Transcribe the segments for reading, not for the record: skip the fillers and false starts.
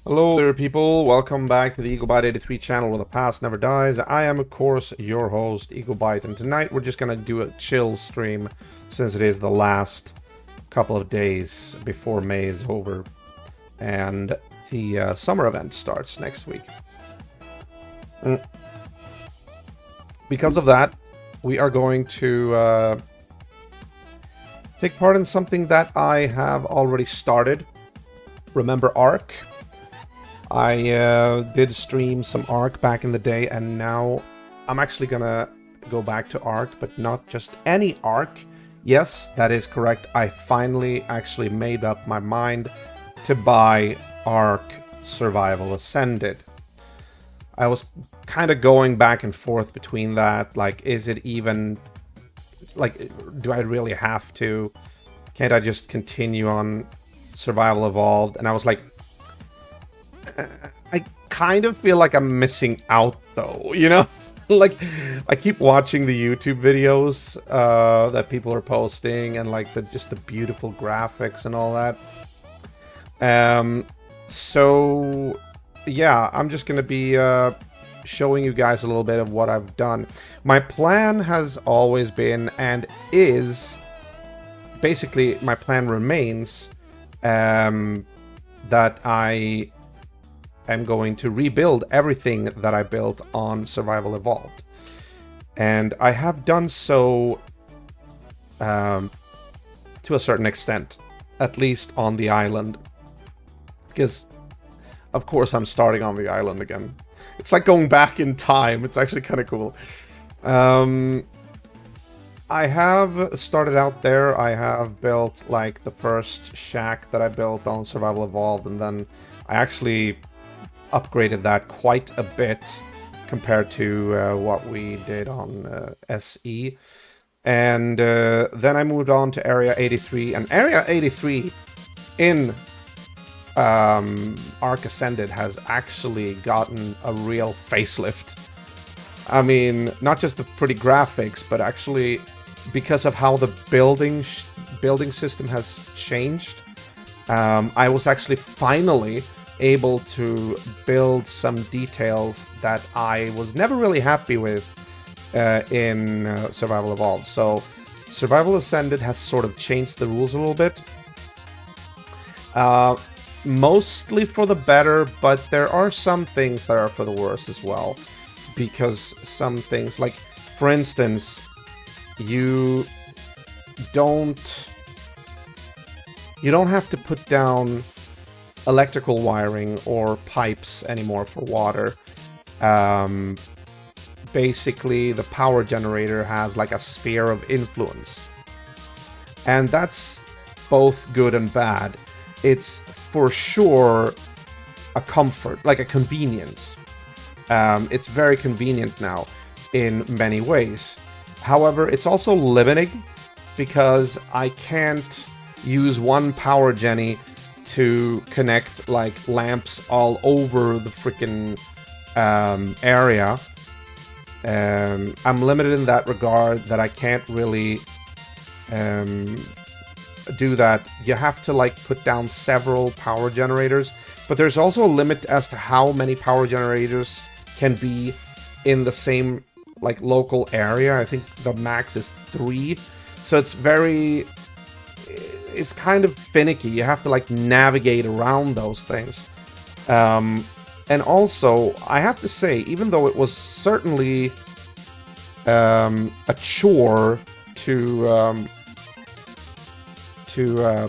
Hello there, people. Welcome back to the EagleBite83 channel where the past never dies. I am, of course, your host, EagleBite, and tonight we're just going to do a chill stream since it is the last couple of days before May is over and the summer event starts next week. Because of that, we are going to take part in something that I have already started. Remember ARK? I did stream some ARK back in the day, and now I'm actually gonna go back to ARK, but not just any ARK. Yes, that is correct. I finally actually made up my mind to buy ARK Survival Ascended. I was kind of going back and forth between that, like, is it even, like, do I really have to? Can't I just continue on Survival Evolved? And I was like, I kind of feel like I'm missing out, though, you know? Like, I keep watching the YouTube videos that people are posting, and like just the beautiful graphics and all that. So yeah, I'm just gonna be showing you guys a little bit of what I've done. My plan has always been, and is, basically my plan remains, that I am going to rebuild everything that I built on Survival Evolved. And I have done so to a certain extent, at least on the island. Because, of course, I'm starting on the island again. It's like going back in time. It's actually kind of cool. I have started out there. I have built, like, the first shack that I built on Survival Evolved, and then I actually upgraded that quite a bit compared to what we did on SE. And then I moved on to Area 83, and Area 83 in ARK Ascended has actually gotten a real facelift. I mean, not just the pretty graphics, but actually because of how the building system has changed. I was actually finally able to build some details that I was never really happy with in Survival Evolved. So Survival Ascended has sort of changed the rules a little bit. Mostly for the better, but there are some things that are for the worse as well. Because some things, like, for instance, you don't have to put down electrical wiring or pipes anymore for water. Basically, the power generator has like a sphere of influence. And that's both good and bad. It's for sure a comfort, like a convenience. It's very convenient now in many ways. However, it's also limiting because I can't use one power genny to connect like lamps all over the freaking area. I'm limited in that regard, that I can't really do that. You have to like put down several power generators, but there's also a limit as to how many power generators can be in the same like local area. I think the max is 3, so it's kind of finicky. You have to like navigate around those things. And also, I have to say, even though it was certainly a chore to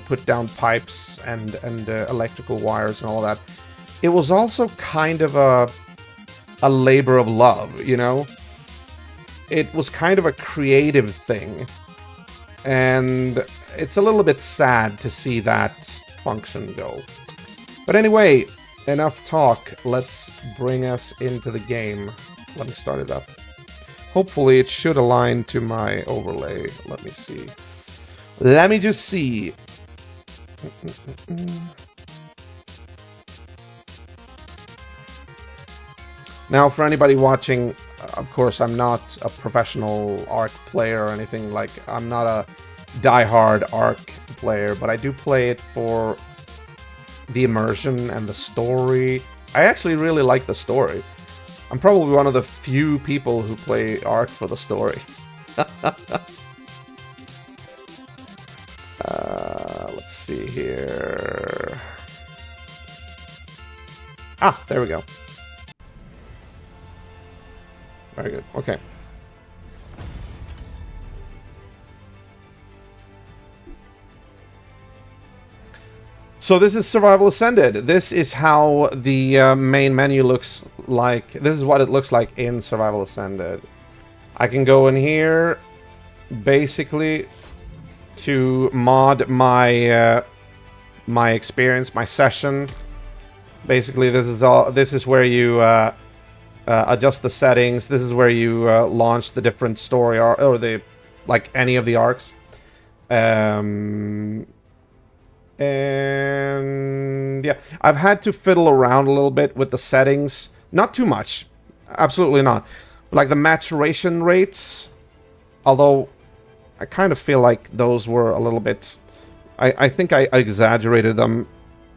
put down pipes and electrical wires and all that, it was also kind of a labor of love, you know? It was kind of a creative thing. And it's a little bit sad to see that function go. But anyway, enough talk. Let's bring us into the game. Let me start it up. Hopefully it should align to my overlay. Let me see. Let me just see. Now, for anybody watching, of course, I'm not a professional ARK player or anything. Like, I'm not a die-hard ARK player, but I do play it for the immersion and the story. I actually really like the story. I'm probably one of the few people who play ARK for the story. Let's see here. Ah, there we go. Very good. Okay. So this is Survival Ascended. This is how the main menu looks like. This is what it looks like in Survival Ascended. I can go in here, basically, to mod my my experience, my session. Basically, this is all. This is where you adjust the settings. This is where you launch the different story or the like any of the arcs. And yeah, I've had to fiddle around a little bit with the settings. Not too much. Absolutely not. But like the maturation rates, although I kind of feel like those were a little bit... I think I exaggerated them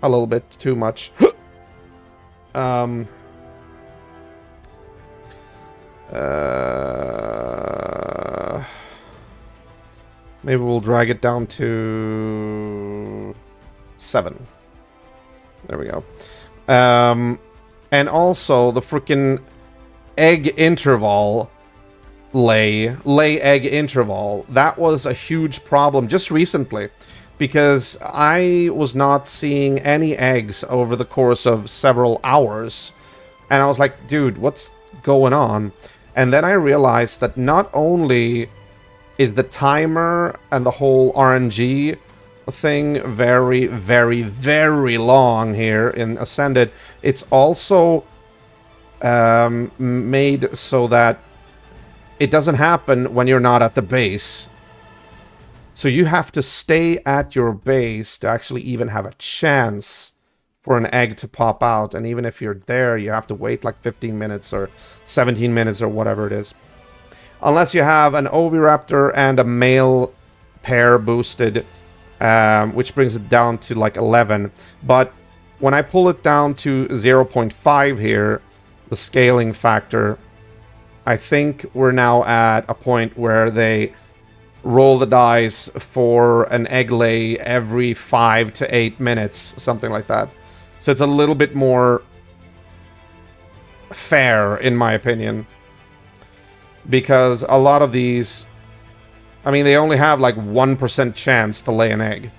a little bit too much. Maybe we'll drag it down to 7. There we go. And also the freaking egg interval lay egg interval. That was a huge problem just recently because I was not seeing any eggs over the course of several hours. And I was like, dude, what's going on? And then I realized that not only is the timer and the whole RNG thing very, very, very long here in Ascended, it's also made so that it doesn't happen when you're not at the base. So you have to stay at your base to actually even have a chance for an egg to pop out. And even if you're there, you have to wait like 15 minutes or 17 minutes or whatever it is. Unless you have an Oviraptor and a male pair boosted, which brings it down to like 11. But when I pull it down to 0.5 here, the scaling factor, I think we're now at a point where they roll the dice for an egg lay every 5 to 8 minutes, something like that. So it's a little bit more fair, in my opinion. Because a lot of these, I mean, they only have like 1% chance to lay an egg.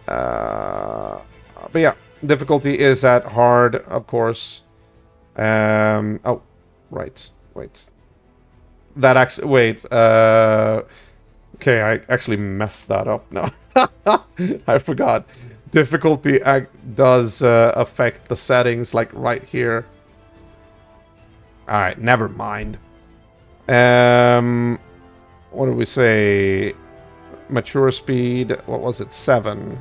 But yeah, difficulty is at hard, of course. Oh, right. Wait. That actually, wait. Okay, I actually messed that up now. I forgot. Difficulty does affect the settings, like right here. Alright, never mind. What did we say? Mature speed, what was it? 7.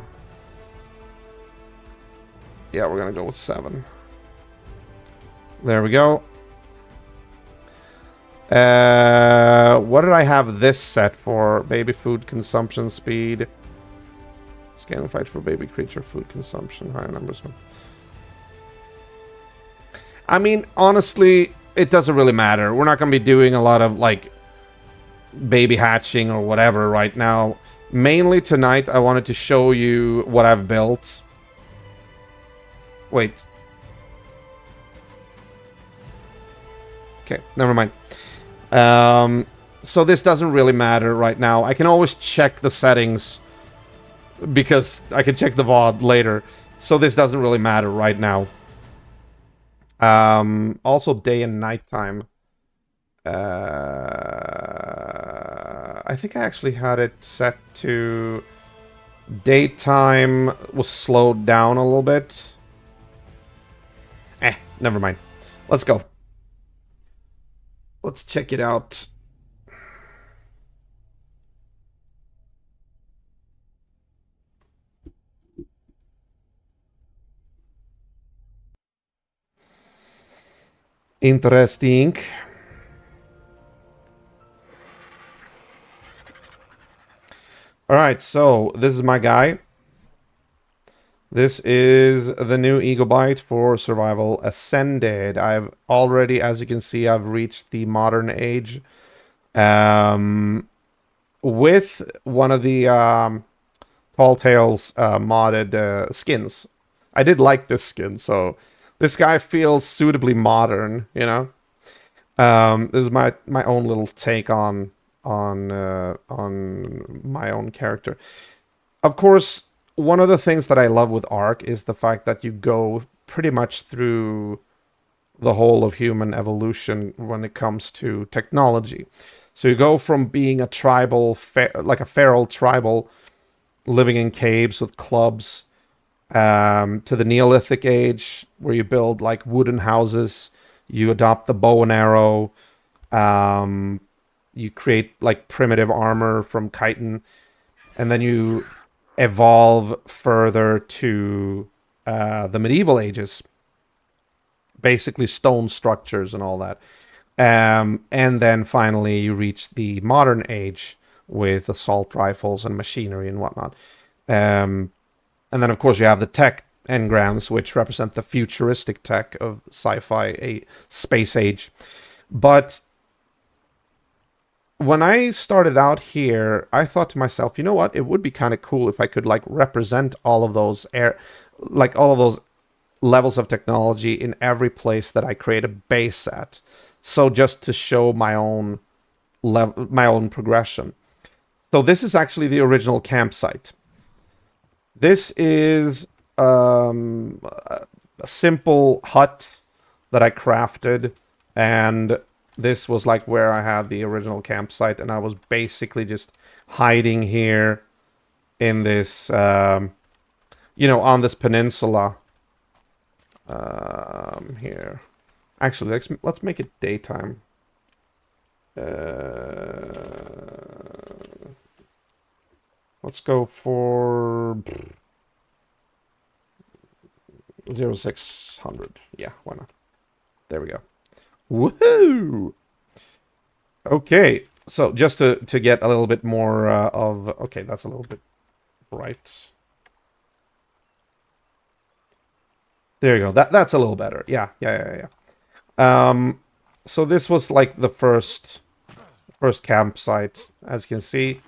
Yeah, we're gonna go with 7. There we go. What did I have this set for? Baby food consumption speed. Scan and fight for baby creature food consumption. Higher numbers. I mean, honestly, it doesn't really matter. We're not going to be doing a lot of, like, baby hatching or whatever right now. Mainly tonight, I wanted to show you what I've built. Wait. Okay, never mind. So this doesn't really matter right now. I can always check the settings because I can check the VOD later. So this doesn't really matter right now. Also day and night time. I think I actually had it set to daytime was slowed down a little bit. Never mind. Let's go. Let's check it out. Interesting. Alright, so this is my guy. This is the new Ego Byte for Survival Ascended. I've already, as you can see, I've reached the modern age. With one of the Tall Tales modded skins. I did like this skin, so this guy feels suitably modern, you know? This is my own little take on my own character. Of course, one of the things that I love with ARK is the fact that you go pretty much through the whole of human evolution when it comes to technology. So you go from being a tribal, like a feral tribal, living in caves with clubs, to the Neolithic age, where you build like wooden houses, you adopt the bow and arrow, um, you create like primitive armor from chitin, and then you evolve further to the medieval ages, basically stone structures and all that. And then finally, you reach the modern age with assault rifles and machinery and whatnot. Um, and then, of course, you have the tech engrams, which represent the futuristic tech of sci-fi, a space age. But when I started out here, I thought to myself, you know what? It would be kind of cool if I could like represent all of those like all of those levels of technology in every place that I create a base at. So just to show my own my own progression. So this is actually the original campsite. This is a simple hut that I crafted, and this was like where I had the original campsite, and I was basically just hiding here in this, on this peninsula. Here, actually, let's make it daytime. Let's go for 0600. Yeah, why not? There we go. Woohoo! Okay, so just to get a little bit more of... Okay, that's a little bit bright. There you go. That's a little better. Yeah. So this was like the first campsite, as you can see.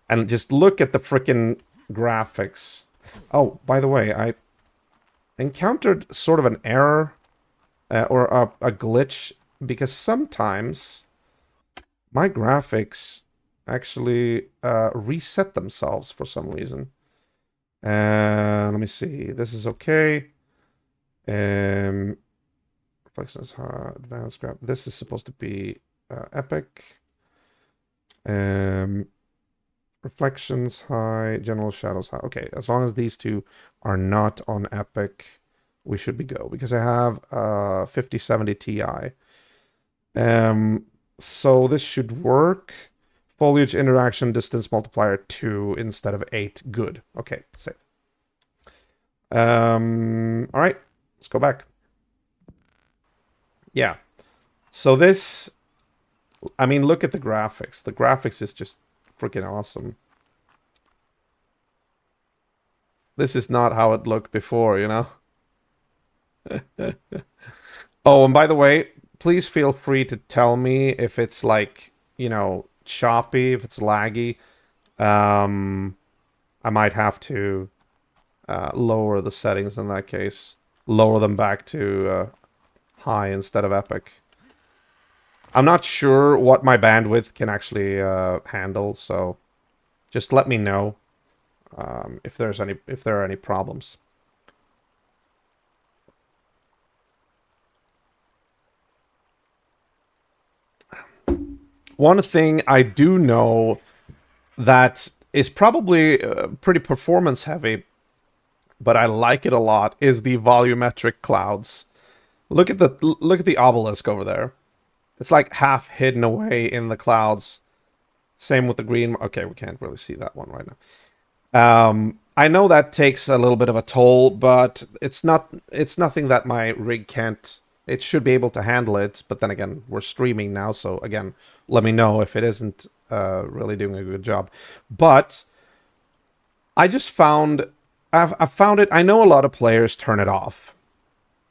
And just look at the freaking graphics. Oh, by the way, I encountered sort of an error or a glitch, because sometimes my graphics actually reset themselves for some reason. Let me see. This is okay. Reflections high, advanced graph. This is supposed to be epic. Reflections high, general shadows high. Okay, as long as these two are not on epic, we should be go, because I have 5070 Ti. So this should work. Foliage interaction distance multiplier 2 instead of 8. Good. Okay, save. All right, let's go back. Yeah. So this, I mean, look at the graphics. The graphics is just freaking awesome. This is not how it looked before, you know? Oh, and by the way, please feel free to tell me if it's like, choppy, if it's laggy. I might have to lower the settings in that case. Lower them back to high instead of epic. I'm not sure what my bandwidth can actually handle, so just let me know if there are any problems. One thing I do know that is probably pretty performance heavy, but I like it a lot, is the volumetric clouds. Look at the obelisk over there. It's like half hidden away in the clouds. Same with the green. Okay, we can't really see that one right now. I know that takes a little bit of a toll, but it's nothing that my rig can't. It should be able to handle it, but then again, we're streaming now, so again, let me know if it isn't really doing a good job. But I just found I've found it. I know a lot of players turn it off,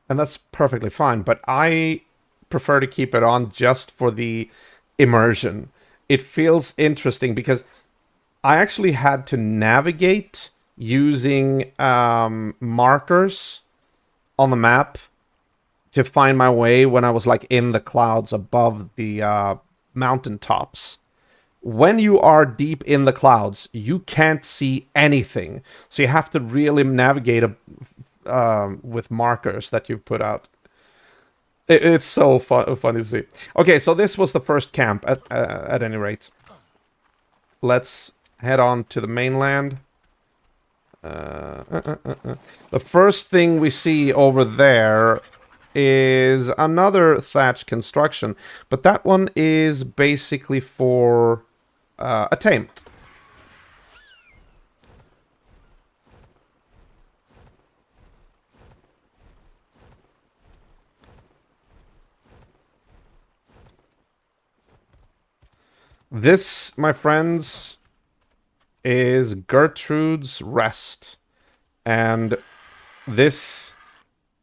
and that's perfectly fine. But I prefer to keep it on just for the immersion. It feels interesting because I actually had to navigate using markers on the map to find my way when I was like in the clouds above the mountain tops. When you are deep in the clouds, you can't see anything. So you have to really navigate with markers that you've put out. It's so funny to see. Okay, so this was the first camp at any rate. Let's head on to the mainland. The first thing we see over there is another thatched construction, but that one is basically for a tame. This, my friends, is Gertrude's Rest. And this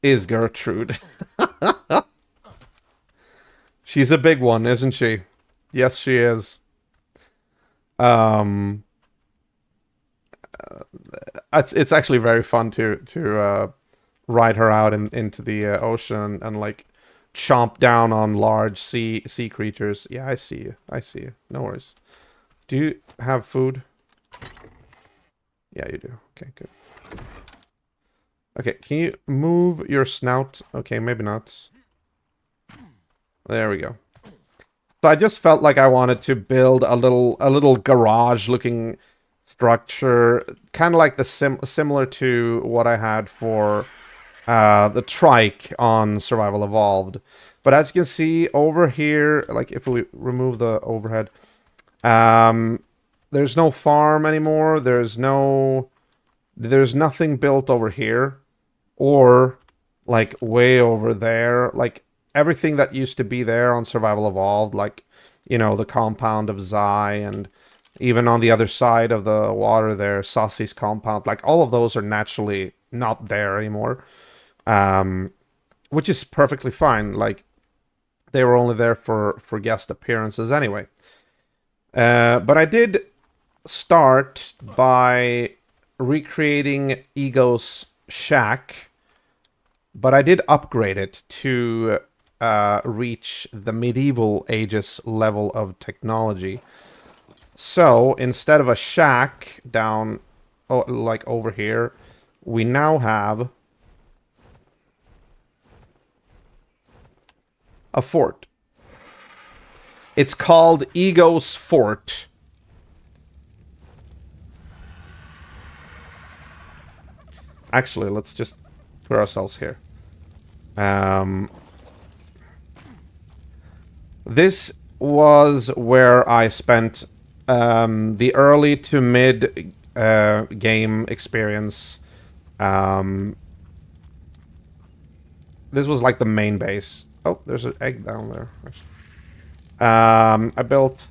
is Gertrude. She's a big one, isn't she? Yes, she is. It's actually very fun to ride her out into the ocean and like chomp down on large sea creatures. Yeah, I see you. I see you. No worries. Do you have food? Yeah, you do. Okay, good. Okay, can you move your snout? Okay, maybe not. There we go. So I just felt like I wanted to build a little garage-looking structure, kind of like the similar to what I had for the trike on Survival Evolved. But as you can see over here, like if we remove the overhead, there's no farm anymore. There's nothing built over here or like way over there. Like everything that used to be there on Survival Evolved, like, you know, the compound of Zai, and even on the other side of the water there, Sassy's compound, like all of those are naturally not there anymore. Which is perfectly fine. Like they were only there for guest appearances anyway. But I did start by recreating Ego's shack, but I did upgrade it to reach the medieval ages level of technology. So instead of a shack down, like over here, we now have a fort. It's called Ego's Fort. Actually, let's just put ourselves here. This was where I spent the early to mid game experience. This was like the main base. Oh, there's an egg down there. I built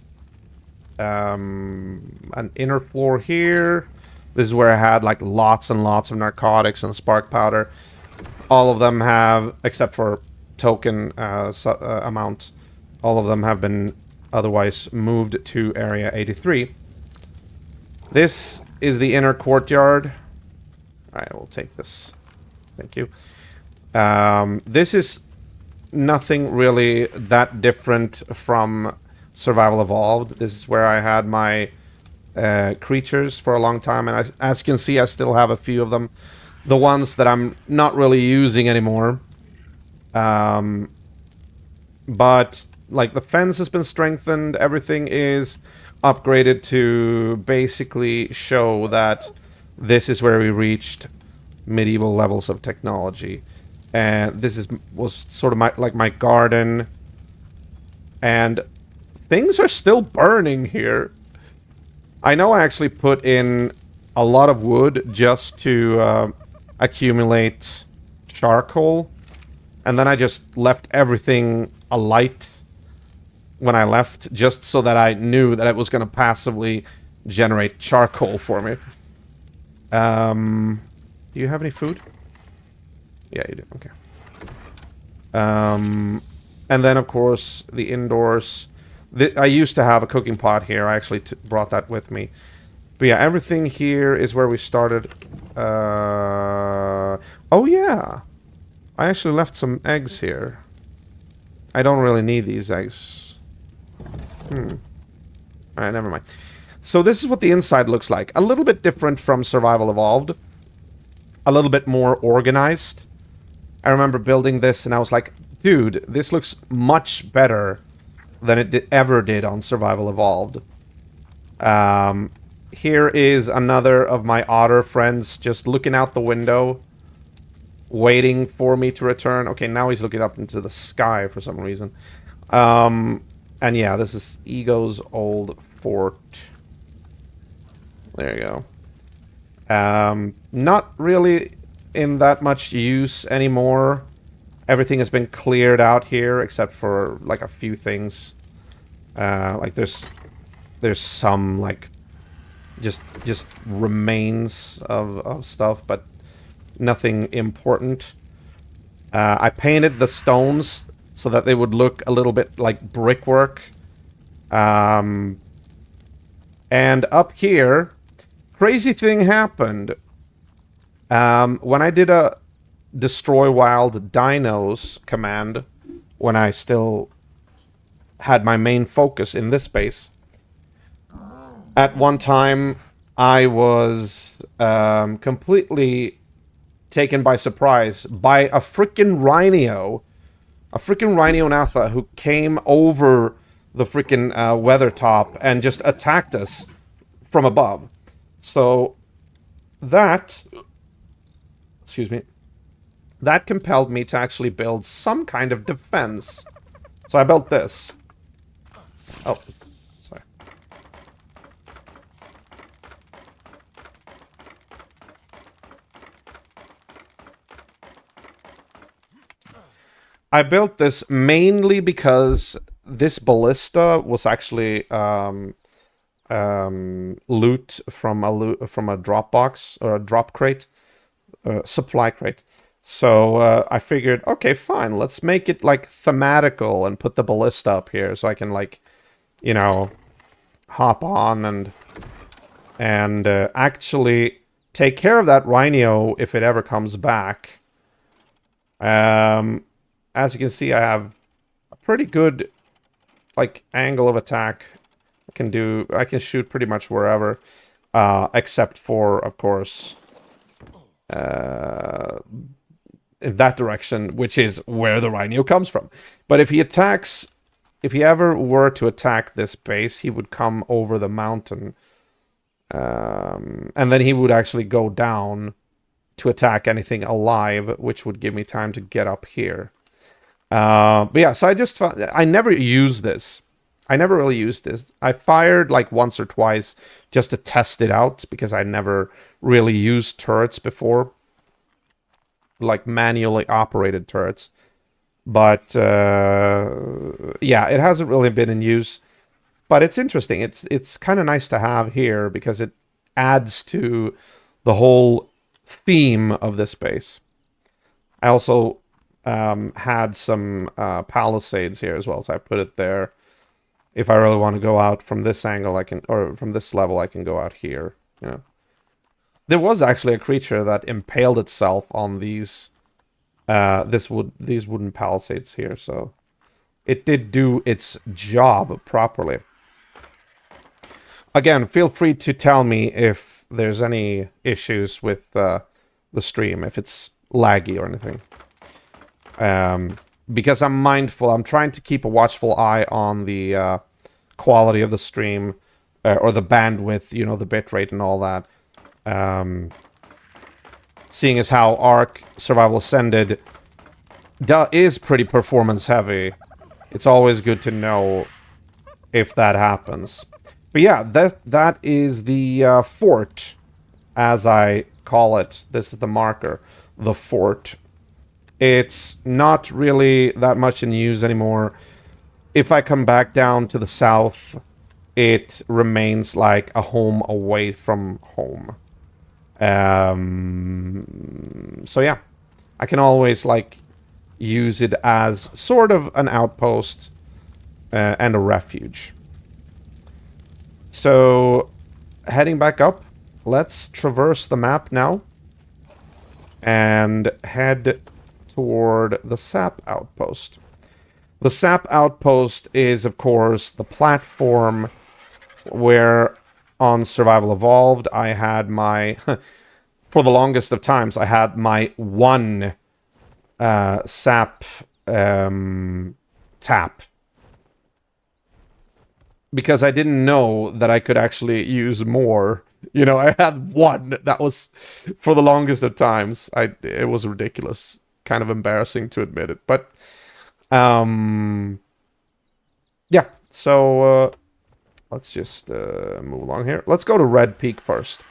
an inner floor here. This is where I had like lots and lots of narcotics and spark powder. All of them have, except for token amount, all of them have been otherwise moved to Area 83. This is the inner courtyard. Alright, we'll take this. Thank you. This is nothing really that different from Survival Evolved. This is where I had my creatures for a long time, and as you can see, I still have a few of them. The ones that I'm not really using anymore. But like the fence has been strengthened, everything is upgraded to basically show that this is where we reached medieval levels of technology. And this was sort of my garden. And things are still burning here. I know I actually put in a lot of wood just to accumulate charcoal. And then I just left everything alight when I left, just so that I knew that it was going to passively generate charcoal for me. Do you have any food? Yeah, you do. Okay. And then, of course, the indoors. I used to have a cooking pot here. I actually brought that with me. But yeah, everything here is where we started. Oh, yeah. I actually left some eggs here. I don't really need these eggs. Alright, never mind. So this is what the inside looks like. A little bit different from Survival Evolved. A little bit more organized. I remember building this and I was like, dude, this looks much better than it ever did on Survival Evolved. Here is another of my otter friends just looking out the window, waiting for me to return. Okay, now he's looking up into the sky for some reason. And yeah, this is Ego's old fort. There you go. Not really in that much use anymore. Everything has been cleared out here except for like a few things. Like there's some like just remains of stuff, but nothing important. I painted the stones so that they would look a little bit like brickwork. And up here, crazy thing happened. When I did a destroy wild dinos command, when I still had my main focus in this base, at one time I was completely taken by surprise by a freaking rhino. A freaking rhino Natha who came over the freaking weather top and just attacked us from above. So that, excuse me, that compelled me to actually build some kind of defense. So I built this. Oh, sorry. I built this mainly because this ballista was actually loot from a drop box or a drop crate, supply crate. So I figured, okay, fine, let's make it like thematical and put the ballista up here so I can like, you know, hop on and actually take care of that rhino if it ever comes back. As you can see, I have a pretty good like angle of attack. I can shoot pretty much wherever, except for, of course, in that direction, which is where the rhino comes from. But if he ever were to attack this base, he would come over the mountain, and then he would actually go down to attack anything alive, which would give me time to get up here. But yeah, so I just found, I never used this. I never really used this. I fired like once or twice just to test it out because I never really used turrets before. Like manually operated turrets. But yeah, it hasn't really been in use. But it's interesting. It's kind of nice to have here because it adds to the whole theme of this base. I also had some palisades here as well, so I put it there. If I really want to go out from this angle, I can, or from this level, I can go out here. You know, there was actually a creature that impaled itself on these wooden palisades here, so it did do its job properly. Again, feel free to tell me if there's any issues with the stream, if it's laggy or anything. Because I'm mindful, I'm trying to keep a watchful eye on the quality of the stream, or the bandwidth, you know, the bitrate and all that. Seeing as how ARK Survival Ascended is pretty performance heavy, it's always good to know if that happens. But yeah, that is the fort, as I call it. This is the marker, the fort. It's not really that much in use anymore. If I come back down to the south, it remains like a home away from home. So yeah, I can always like use it as sort of an outpost and a refuge. So heading back up, let's traverse the map now and head toward the sap outpost. The sap outpost is, of course, the platform where on Survival Evolved I had my for the longest of times I had my one sap tap, because I didn't know that I could actually use more. You know, I had one. That was for the longest of times. It was ridiculous. Kind of embarrassing to admit it. But yeah, so let's just move along here. Let's go to Red Peak first.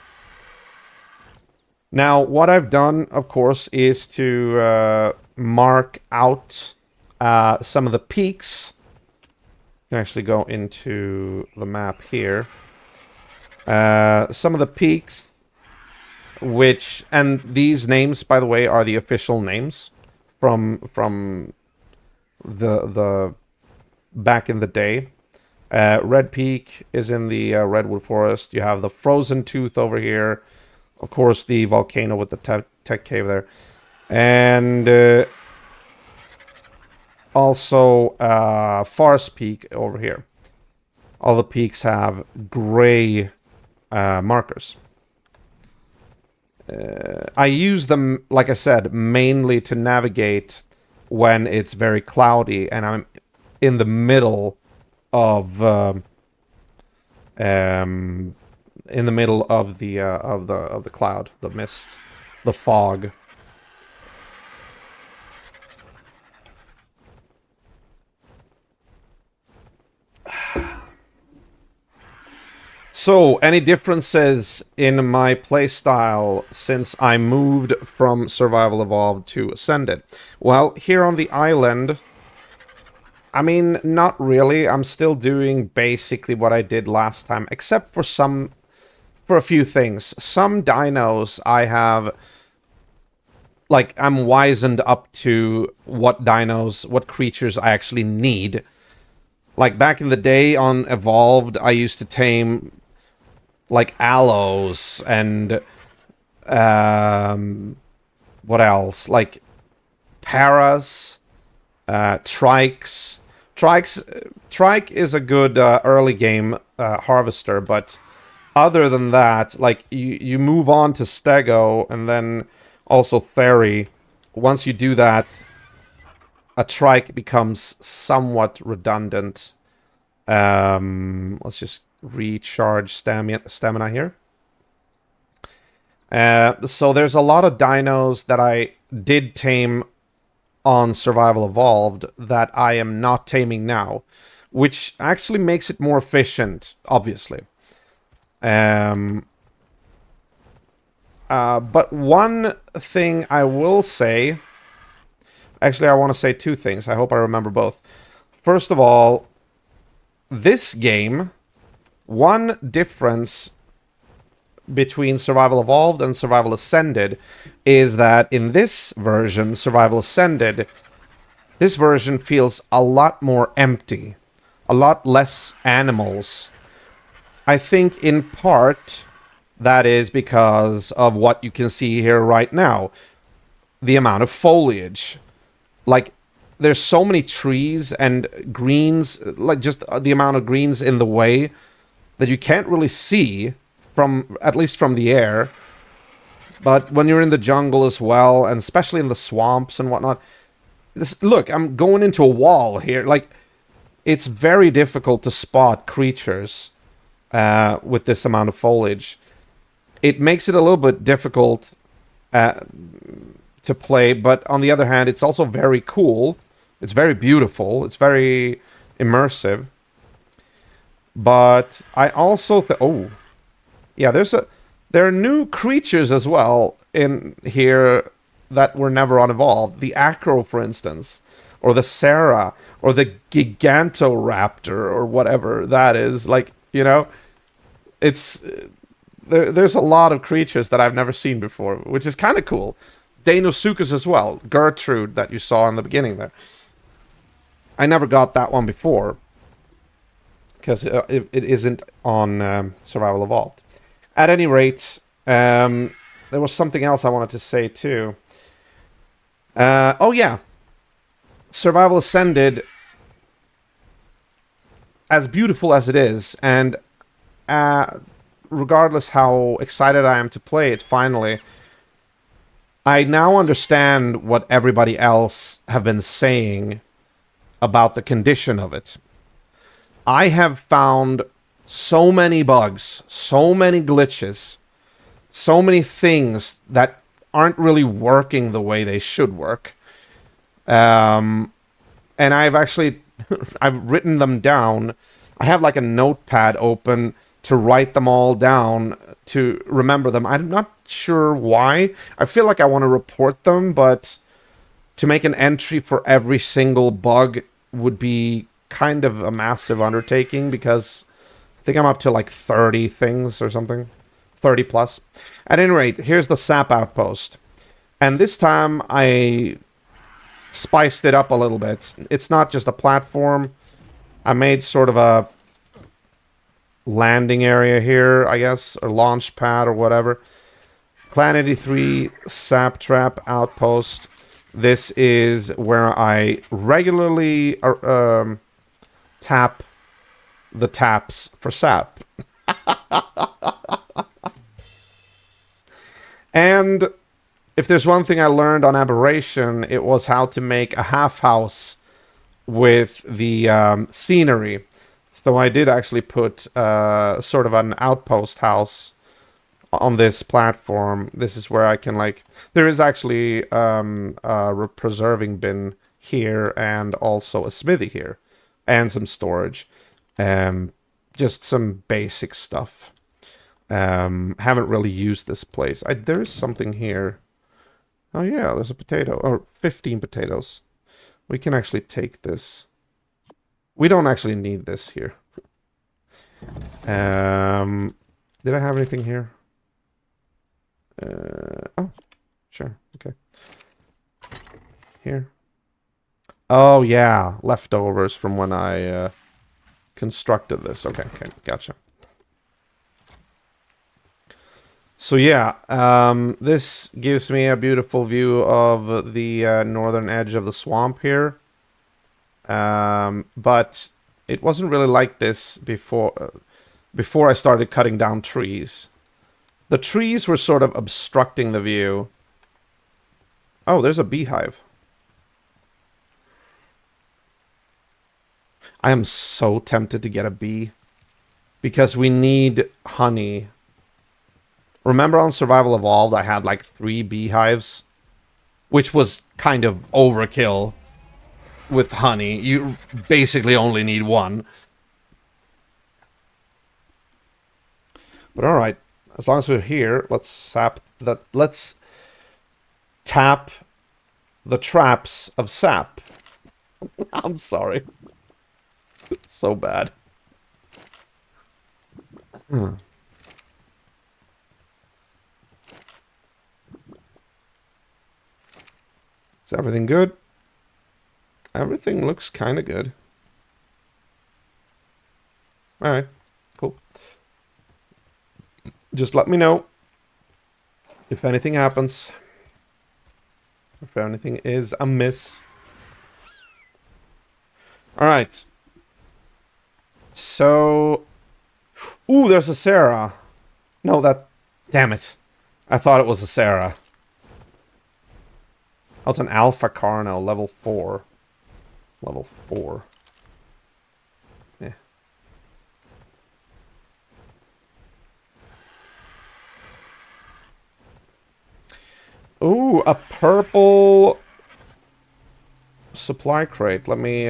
Now, what I've done, of course, is to mark out some of the peaks. You can actually go into the map here. Some of the peaks, and these names, by the way, are the official names from the back in the day. Red Peak is in the Redwood Forest. You have the Frozen Tooth over here. Of course, the volcano with the tech cave there. And also Forest Peak over here. All the peaks have gray markers. I use them, like I said, mainly to navigate when it's very cloudy and I'm in the middle of the cloud, the mist, the fog. So, any differences in my playstyle since I moved from Survival Evolved to Ascended? Well, here on the island, I mean, not really. I'm still doing basically what I did last time, except for a few things. Some dinos I have, like, I'm wizened up to what creatures I actually need. Like, back in the day on Evolved, I used to tame like aloes and what else? Like paras, trikes. Trike is a good early game harvester, but other than that, like you move on to Stego and then also Theory. Once you do that, a trike becomes somewhat redundant. Let's just recharge stamina here. So there's a lot of dinos that I did tame on Survival Evolved that I am not taming now, which actually makes it more efficient, obviously. But one thing I will say... Actually, I want to say two things. I hope I remember both. First of all, this game... One difference between Survival Evolved and Survival Ascended is that in this version, Survival Ascended, this version feels a lot more empty. A lot less animals. I think in part that is because of what you can see here right now. The amount of foliage. Like, there's so many trees and greens, like just the amount of greens in the way that you can't really see at least from the air. But when you're in the jungle as well, and especially in the swamps and whatnot, look, I'm going into a wall here. Like, it's very difficult to spot creatures with this amount of foliage. It makes it a little bit difficult to play, but on the other hand, it's also very cool. It's very beautiful. It's very immersive. But I also yeah, there are new creatures as well in here that were never on Evolved. The Acro, for instance, or the Sarah, or the Gigantoraptor, or whatever that is. Like, you know, it's there's a lot of creatures that I've never seen before, which is kind of cool. Deinosuchus as well. Gertrude that you saw in the beginning there. I never got that one before. Because it isn't on Survival Evolved. At any rate, there was something else I wanted to say too. Oh yeah. Survival Ascended, as beautiful as it is, and regardless how excited I am to play it finally, I now understand what everybody else have been saying about the condition of it. I have found so many bugs, so many glitches, so many things that aren't really working the way they should work. And I've actually, I've written them down. I have like a notepad open to write them all down, to remember them. I'm not sure why. I feel like I want to report them, but to make an entry for every single bug would be kind of a massive undertaking, because I think I'm up to like 30 things or something. 30 plus. At any rate, here's the sap outpost. And this time I spiced it up a little bit. It's not just a platform. I made sort of a landing area here, I guess, or launch pad or whatever. Clan 83 sap trap outpost. This is where I regularly tap the taps for sap. And if there's one thing I learned on Aberration, it was how to make a half house with the scenery. So I did actually put sort of an outpost house on this platform. This is where I can, like, there is actually a preserving bin here and also a smithy here and some storage. Just some basic stuff. Haven't really used this place. There is something here. Oh yeah, there's a potato. Or 15 potatoes. We can actually take this. We don't actually need this here. Did I have anything here? Oh, sure. Okay. Here. Oh yeah, leftovers from when I constructed this. Okay, gotcha. So yeah, this gives me a beautiful view of the northern edge of the swamp here. But it wasn't really like this before I started cutting down trees. The trees were sort of obstructing the view. Oh, there's a beehive. I am so tempted to get a bee, because we need honey. Remember on Survival Evolved, I had like 3 beehives, which was kind of overkill with honey. You basically only need 1. But all right, as long as we're here, let's tap the traps of sap. I'm sorry. It's so bad. Is everything good? Everything looks kind of good. Alright, cool. Just let me know if anything happens. If anything is amiss. Alright. So... Ooh, there's a Sarah. No, that... Damn it. I thought it was a Sarah. Oh, it's an Alpha Carno, level 4. Level 4. Yeah. Ooh, a purple supply crate. Let me,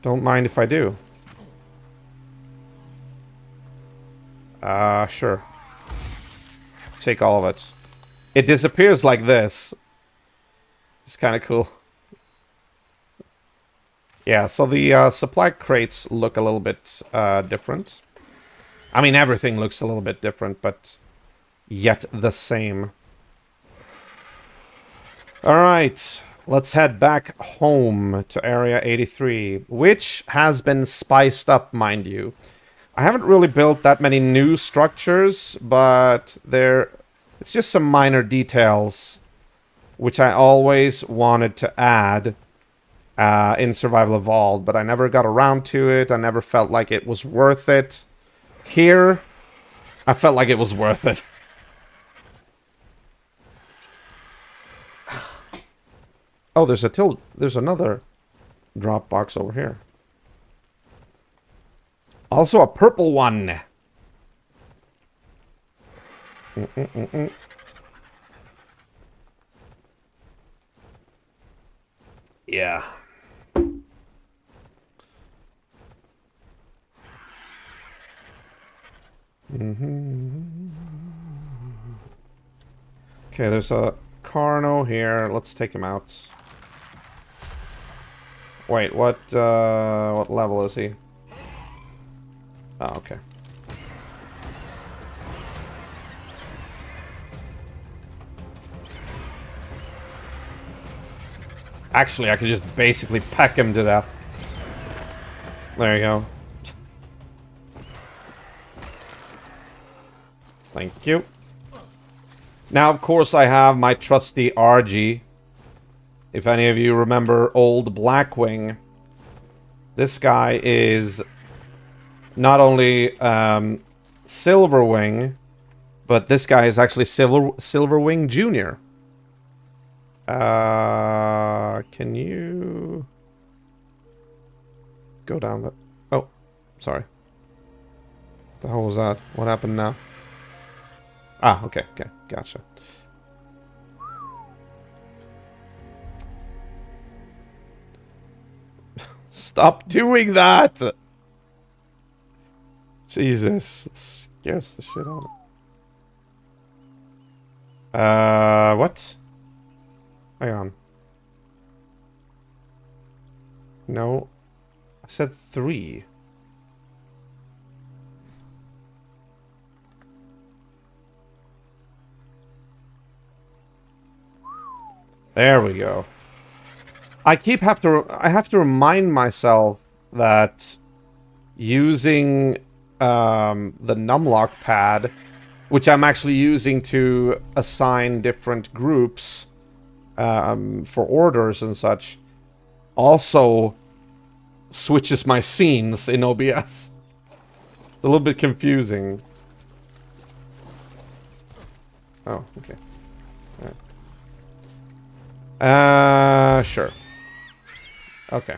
don't mind if I do. Sure. Take all of it. It disappears like this. It's kind of cool. Yeah, so the supply crates look a little bit different. I mean, everything looks a little bit different, but yet the same. Alright, let's head back home to Area 83, which has been spiced up, mind you. I haven't really built that many new structures, but it's just some minor details which I always wanted to add in Survival Evolved, but I never got around to it. I never felt like it was worth it. Here, I felt like it was worth it. Oh, there's another drop box over here. Also a purple one. Yeah. Okay, there's a Carno here. Let's take him out. Wait, what level is he? Oh, okay. Actually, I could just basically peck him to death. There you go. Thank you. Now, of course, I have my trusty RG. If any of you remember old Blackwing, this guy is not only Silverwing, but this guy is actually Silverwing Jr. Can you go down that? Oh, sorry. What the hell was that? What happened now? Ah, okay, gotcha. Stop doing that! Jesus, it scares the shit out of me. What? Hang on. No. I said 3. There we go. I have to remind myself that using the numlock pad, which I'm actually using to assign different groups for orders and such, also switches my scenes in OBS. It's a little bit confusing. Oh, okay. Sure. Okay.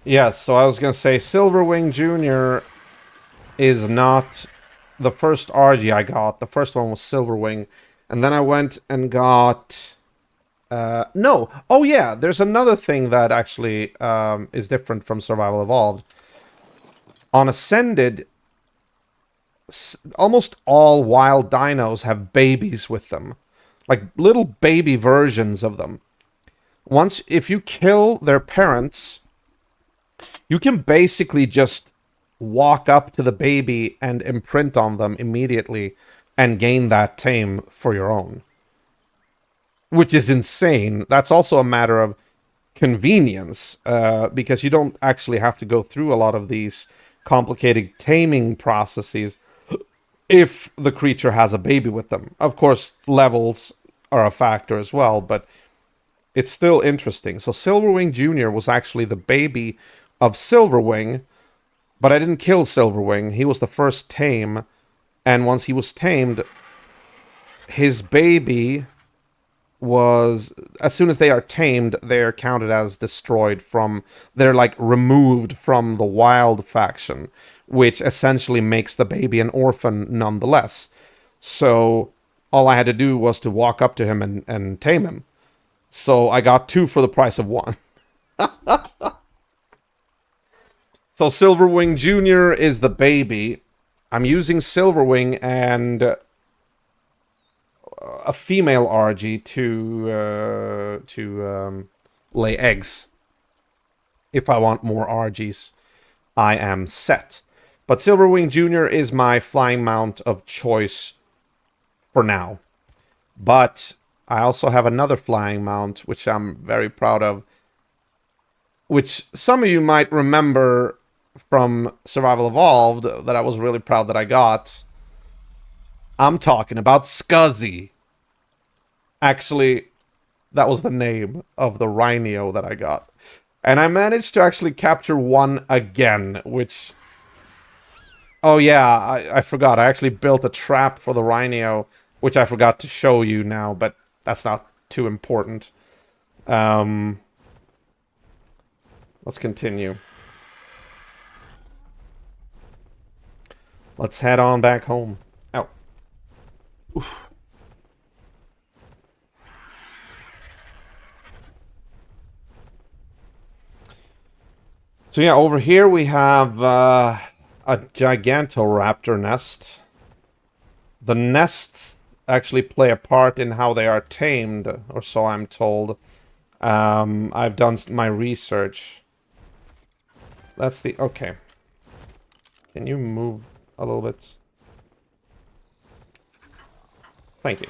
Yes, so I was gonna say Silverwing Jr. is not the first RG I got. The first one was Silverwing. And then I went and got... no! Oh yeah, there's another thing that actually is different from Survival Evolved. On Ascended, almost all wild dinos have babies with them. Like little baby versions of them. If you kill their parents, you can basically just walk up to the baby and imprint on them immediately and gain that tame for your own. Which is insane. That's also a matter of convenience, because you don't actually have to go through a lot of these complicated taming processes if the creature has a baby with them. Of course, levels are a factor as well, but it's still interesting. So Silverwing Jr. was actually the baby of Silverwing, but I didn't kill Silverwing. He was the first tame, and once he was tamed, his baby was... As soon as they are tamed, they're counted as destroyed from... They're, like, removed from the wild faction, which essentially makes the baby an orphan nonetheless. So all I had to do was to walk up to him and tame him. So I got 2 for the price of 1. So Silverwing Jr. is the baby. I'm using Silverwing, and a female RG to lay eggs. If I want more RGs, I am set. But Silverwing Jr. is my flying mount of choice for now. But I also have another flying mount, which I'm very proud of, which some of you might remember from Survival Evolved that I was really proud that I got. I'm talking about Scuzzy. Actually, that was the name of the Rhino that I got. And I managed to actually capture one again, which... Oh yeah, I forgot. I actually built a trap for the Rhino, which I forgot to show you now, but that's not too important. Let's continue. Let's head on back home. Ow. Oof. So yeah, over here we have a Gigantoraptor nest. The nests actually play a part in how they are tamed, or so I'm told. I've done my research. That's the... Okay. Can you move a little bit? Thank you.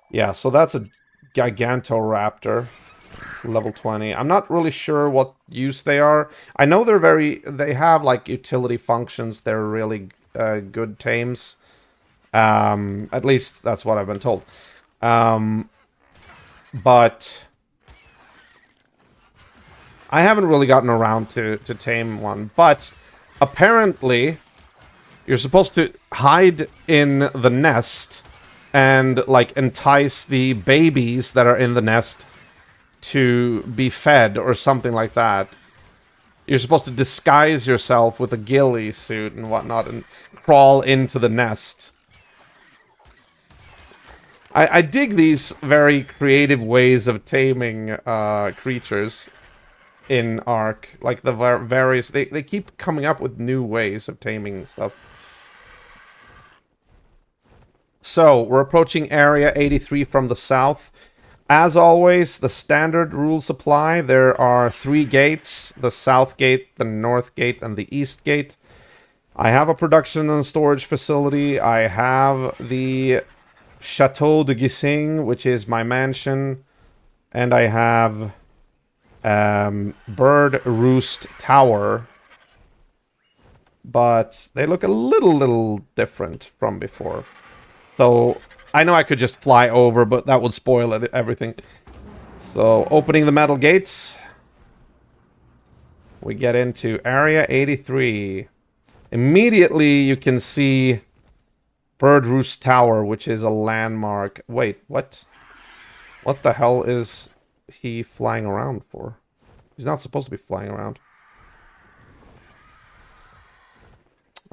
Yeah, so that's a Gigantoraptor. Level 20. I'm not really sure what use they are. I know they have like utility functions. They're really good tames. At least that's what I've been told. But I haven't really gotten around to tame one. But apparently you're supposed to hide in the nest and like entice the babies that are in the nest to be fed or something like that. You're supposed to disguise yourself with a ghillie suit and whatnot and crawl into the nest. I dig these very creative ways of taming creatures in ARK. Like the various... They keep coming up with new ways of taming stuff. So, we're approaching Area 83 from the south. As always, the standard rules apply. There are 3 gates: the south gate, the north gate, and the east gate. I have a production and storage facility. I have the Chateau de Gising, which is my mansion. And I have Bird Roost Tower. But they look a little different from before. So... I know I could just fly over, but that would spoil everything. So, opening the metal gates. We get into Area 83. Immediately, you can see Bird Roost Tower, which is a landmark. Wait, what? What the hell is he flying around for? He's not supposed to be flying around.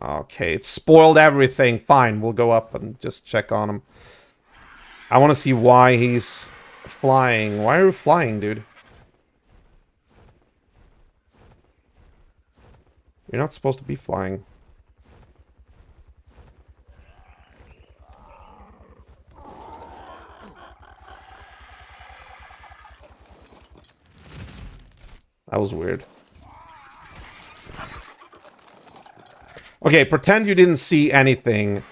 Okay, it spoiled everything. Fine, we'll go up and just check on him. I want to see why he's flying. Why are you flying, dude? You're not supposed to be flying. That was weird. Okay, pretend you didn't see anything.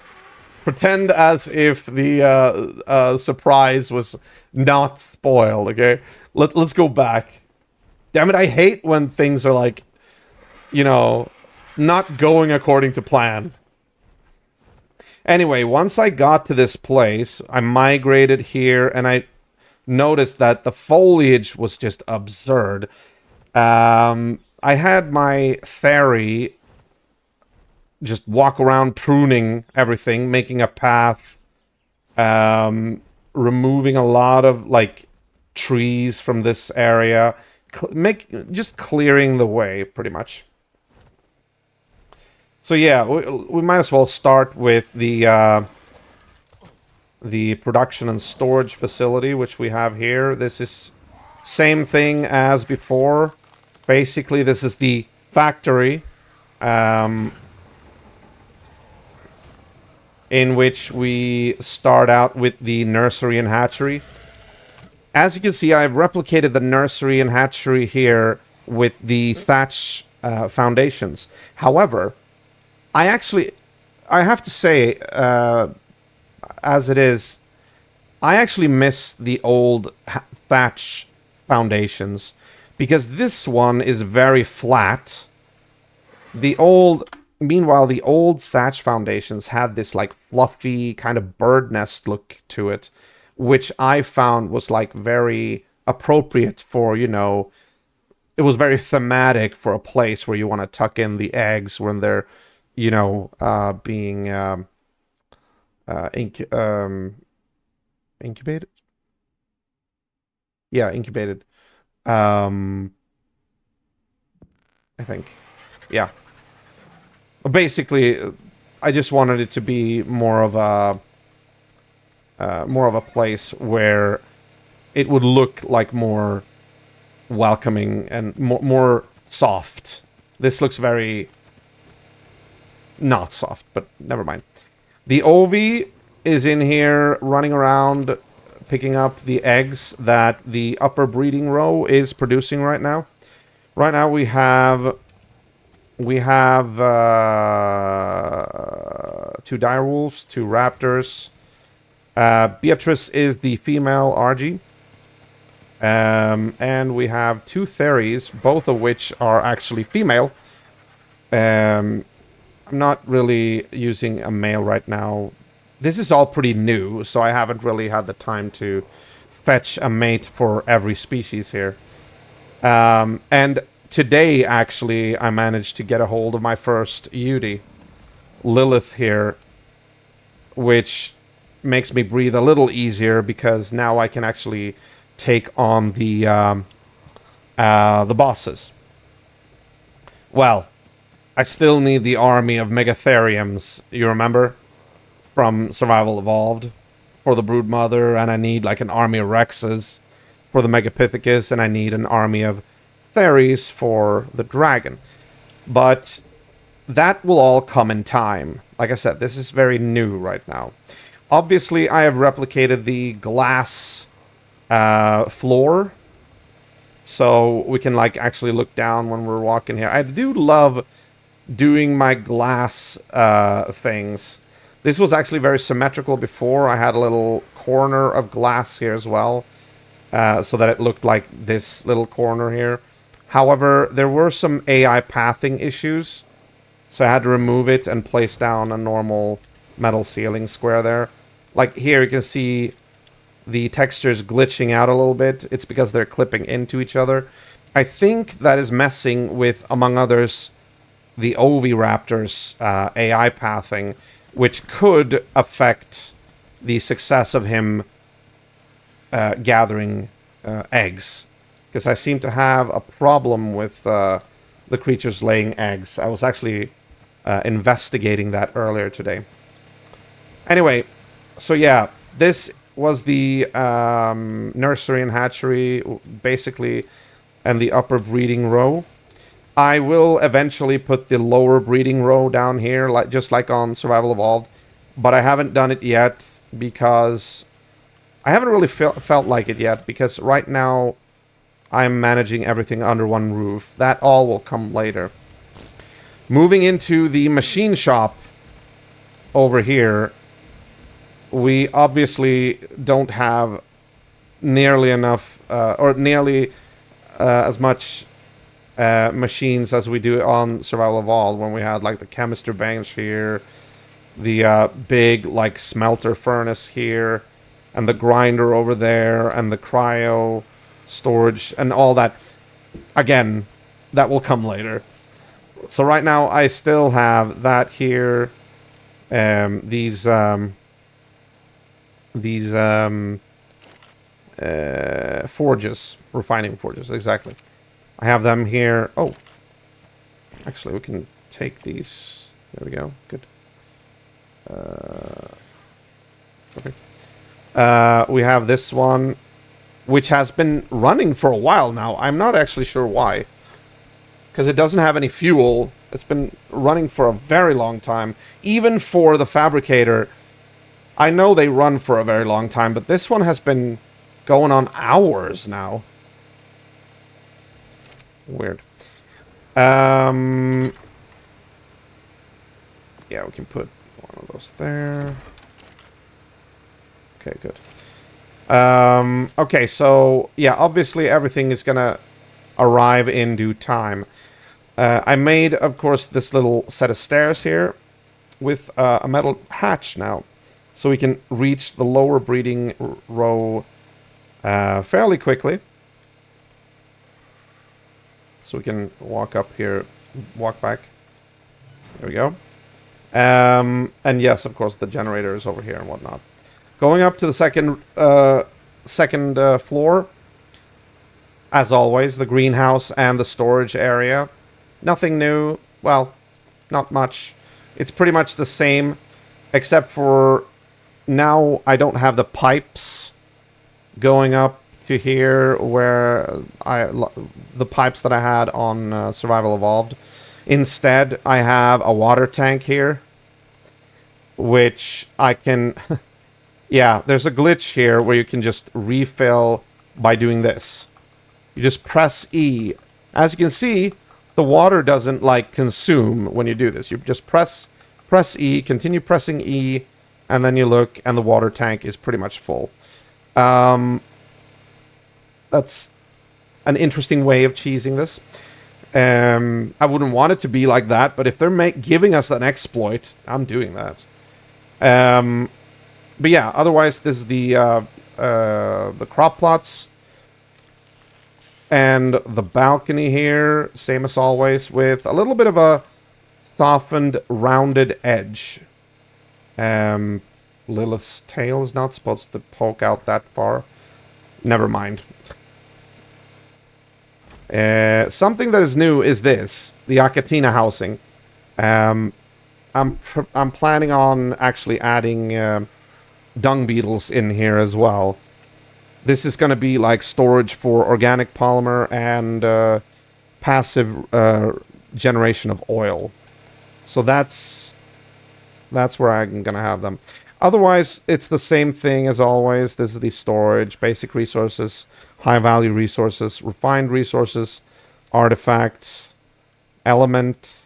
Pretend as if the surprise was not spoiled, okay? Let's go back. Damn it, I hate when things are like, you know, not going according to plan. Anyway, once I got to this place, I migrated here, and I noticed that the foliage was just absurd. I had my fairy just walk around pruning everything, making a path, removing a lot of, like, trees from this area, just clearing the way, pretty much. So yeah, we might as well start with the production and storage facility, which we have here. This is same thing as before. Basically, this is the factory. in which we start out with the nursery and hatchery. As you can see, I've replicated the nursery and hatchery here with the thatch foundations. However, I have to say, as it is, I actually miss the old thatch foundations because this one is very flat. Meanwhile, the old thatch foundations had this like fluffy kind of bird nest look to it, which I found was like very appropriate for, it was very thematic for a place where you want to tuck in the eggs when they're, being incubated. Yeah, incubated. I think. Yeah. Basically, I just wanted it to be more of a place where it would look like more welcoming and more soft. This looks very not soft, but never mind. The Ovi is in here running around picking up the eggs that the upper breeding row is producing right now. Right now we have two direwolves, two raptors. Beatrice is the female RG. And we have two Theries, both of which are actually female. I'm not really using a male right now. This is all pretty new, so I haven't really had the time to fetch a mate for every species here. And today, actually, I managed to get a hold of my first Yudi, Lilith here, which makes me breathe a little easier because now I can actually take on the bosses. Well, I still need the army of Megatheriums, you remember? From Survival Evolved for the Broodmother, and I need like an army of Rexes for the Megapithecus, and I need an army of Theries for the Dragon. But that will all come in time. Like I said, this is very new right now. Obviously, I have replicated the glass floor, so we can like actually look down when we're walking here. I do love doing my glass things. This was actually very symmetrical before. I had a little corner of glass here as well, so that it looked like this little corner here. However, there were some AI pathing issues, so I had to remove it and place down a normal metal ceiling square there. Like here, you can see the textures glitching out a little bit. It's because they're clipping into each other. I think that is messing with, among others, the Oviraptor's AI pathing, which could affect the success of him gathering eggs. Because I seem to have a problem with the creatures laying eggs. I was actually investigating that earlier today. Anyway, so yeah, this was the nursery and hatchery, basically, and the upper breeding row. I will eventually put the lower breeding row down here, just like on Survival Evolved, but I haven't done it yet because I haven't really felt like it yet, because right now I'm managing everything under one roof. That all will come later. Moving into the machine shop over here, we obviously don't have nearly enough, or nearly as much machines as we do on Survival Evolved, when we had like the chemistry bench here, the big like smelter furnace here, and the grinder over there, and the cryo storage and all that. Again, that will come later. So right now I still have that here, these forges, refining forges, exactly. I have them here. Oh, actually, we can take these. There we go. Good. Perfect. We have this one, which has been running for a while now. I'm not actually sure why. Because it doesn't have any fuel. It's been running for a very long time. Even for the fabricator, I know they run for a very long time, but this one has been going on hours now. Weird. Yeah, we can put one of those there. Okay, good. Okay, so, yeah, obviously everything is gonna arrive in due time. I made, of course, this little set of stairs here with a metal hatch now. So we can reach the lower breeding row fairly quickly. So we can walk up here, walk back. There we go. And yes, of course, the generator is over here and whatnot. Going up to the second floor. As always, the greenhouse and the storage area. Nothing new. Well, not much. It's pretty much the same, except for now I don't have the pipes going up to here where the pipes that I had on Survival Evolved. Instead, I have a water tank here, which I can... yeah, there's a glitch here where you can just refill by doing this. You just press E. As you can see, the water doesn't, like, consume when you do this. You just press E, continue pressing E, and then you look, and the water tank is pretty much full. That's an interesting way of cheesing this. I wouldn't want it to be like that, but if they're giving us an exploit, I'm doing that. But yeah, otherwise, this is the crop plots. And the balcony here, same as always, with a little bit of a softened, rounded edge. Lilith's tail is not supposed to poke out that far. Never mind. Something that is new is this, the Akatina housing. I'm planning on actually adding dung beetles in here as well. This is going to be like storage for organic polymer and passive generation of oil. So that's where I'm going to have them. Otherwise, it's the same thing as always. This is the storage, basic resources, high-value resources, refined resources, artifacts, element,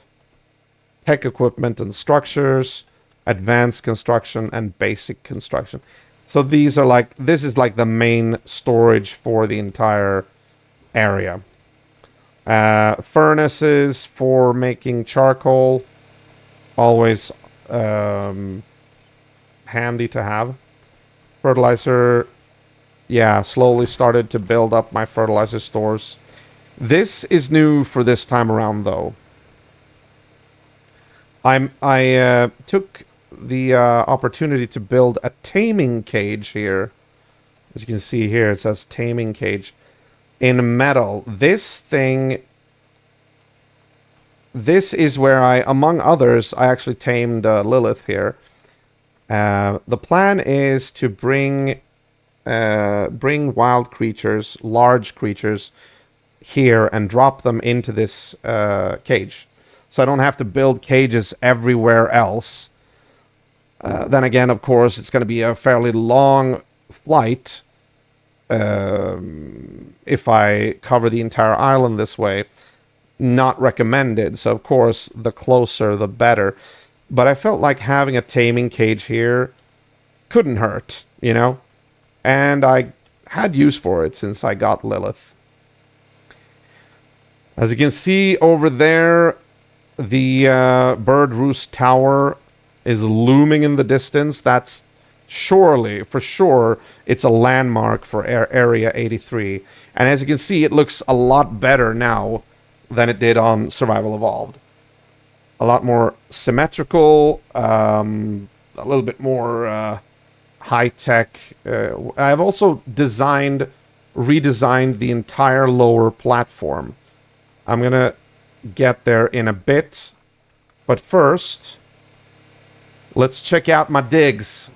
tech equipment and structures, advanced construction, and basic construction. So these are like, this is like the main storage for the entire area. Furnaces for making charcoal, always handy to have. Fertilizer, yeah, slowly started to build up my fertilizer stores. This is new for this time around, though. I took the opportunity to build a taming cage here. As you can see here, it says taming cage in metal. This is where I, among others, I actually tamed Lilith here. The plan is to bring wild creatures, large creatures, here and drop them into this cage. So I don't have to build cages everywhere else. Then again, of course, it's going to be a fairly long flight if I cover the entire island this way. Not recommended. So, of course, the closer, the better. But I felt like having a taming cage here couldn't hurt, you know? And I had use for it since I got Lilith. As you can see over there, the bird roost tower is looming in the distance. That's surely, for sure, it's a landmark for Area 83. And as you can see, it looks a lot better now than it did on Survival Evolved. A lot more symmetrical, a little bit more high-tech. I've also redesigned the entire lower platform. I'm going to get there in a bit. But first, let's check out my digs,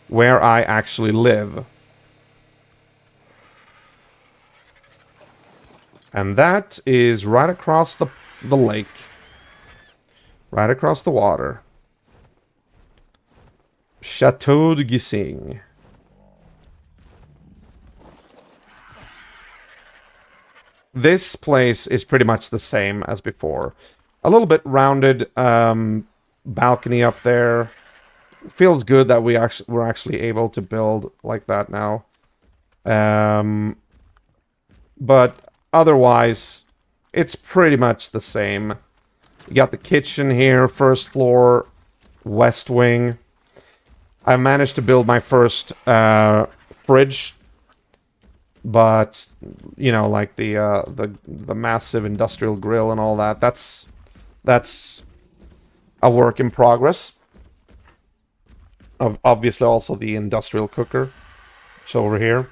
where I actually live. And that is right across the lake. Right across the water. Chateau de Gising. This place is pretty much the same as before. A little bit rounded balcony up there. Feels good that we're actually able to build like that now. But otherwise, it's pretty much the same. You got the kitchen here, first floor, west wing. I managed to build my first fridge, but you know, like the massive industrial grill and all that. That's a work in progress. Obviously, also the industrial cooker. It's over here.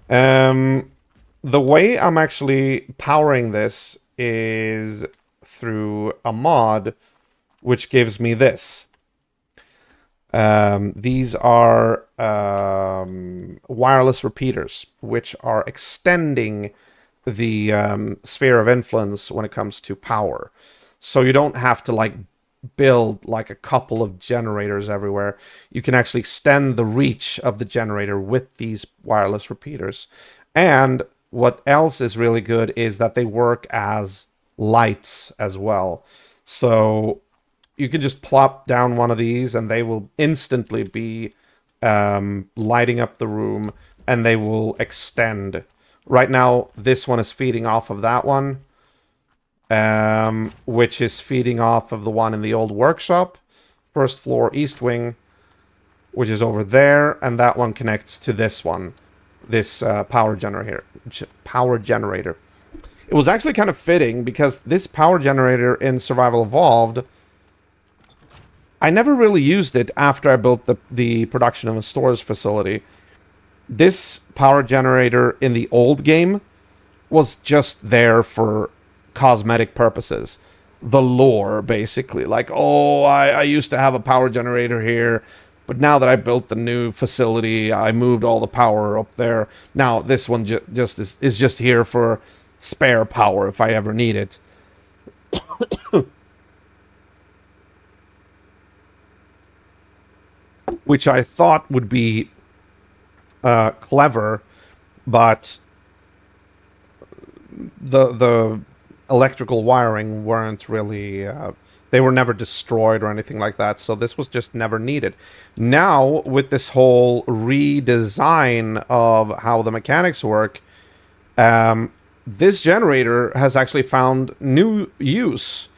The way I'm actually powering this is through a mod, which gives me this. These are wireless repeaters, which are extending the sphere of influence when it comes to power. So you don't have to like build like a couple of generators everywhere. You can actually extend the reach of the generator with these wireless repeaters. And what else is really good is that they work as lights as well. So you can just plop down one of these and they will instantly be lighting up the room, and they will extend. Right now, this one is feeding off of that one, which is feeding off of the one in the old workshop, first floor east wing, which is over there, and that one connects to this one, this power generator. It was actually kind of fitting because this power generator in Survival Evolved, I never really used it after I built the production of a storage facility. This power generator in the old game was just there for cosmetic purposes. The lore, basically. Like, oh, I used to have a power generator here, but now that I built the new facility, I moved all the power up there. Now this one is just here for spare power if I ever need it. Which I thought would be clever, but the electrical wiring weren't really they were never destroyed or anything like that, so this was just never needed. Now with this whole redesign of how the mechanics work, this generator has actually found new use,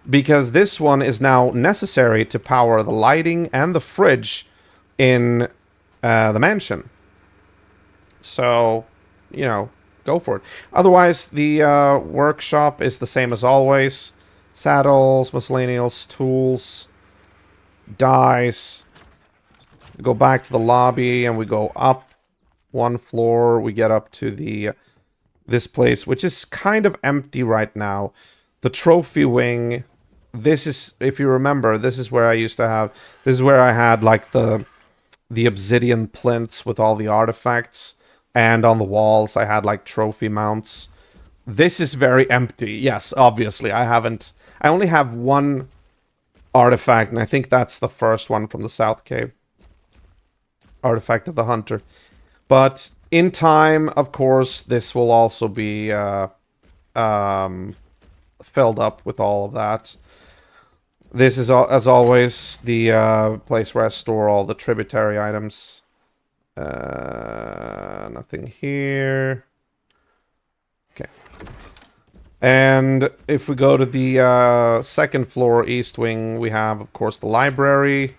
because this one is now necessary to power the lighting and the fridge in the mansion. So, you know, go for it. Otherwise, the workshop is the same as always. Saddles, miscellaneous, tools, dice. We go back to the lobby and we go up one floor. We get up to this place, which is kind of empty right now. The trophy wing. This is, if you remember, this is where I used to have. This is where I had like the obsidian plinths with all the artifacts, and on the walls I had like trophy mounts. This is very empty. Yes, obviously I only have one artifact, and I think that's the first one from the South Cave. Artifact of the Hunter. But in time, of course, this will also be filled up with all of that. This is, as always, the place where I store all the tributary items. Nothing here. Okay. And if we go to the second floor, east wing, we have, of course, the library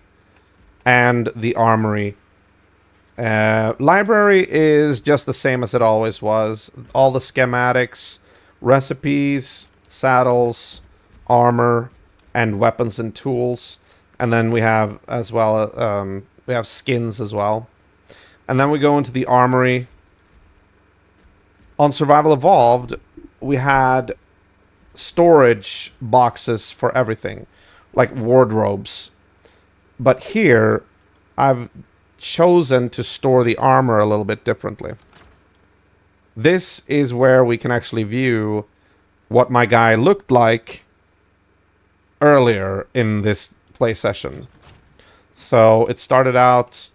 and the armory. Library is just the same as it always was. All the schematics, recipes, saddles, armor, and weapons and tools. And then we have as well, we have skins as well. And then we go into the armory. On Survival Evolved, we had storage boxes for everything, like wardrobes. But here, I've chosen to store the armor a little bit differently. This is where we can actually view what my guy looked like earlier in this play session. So it started out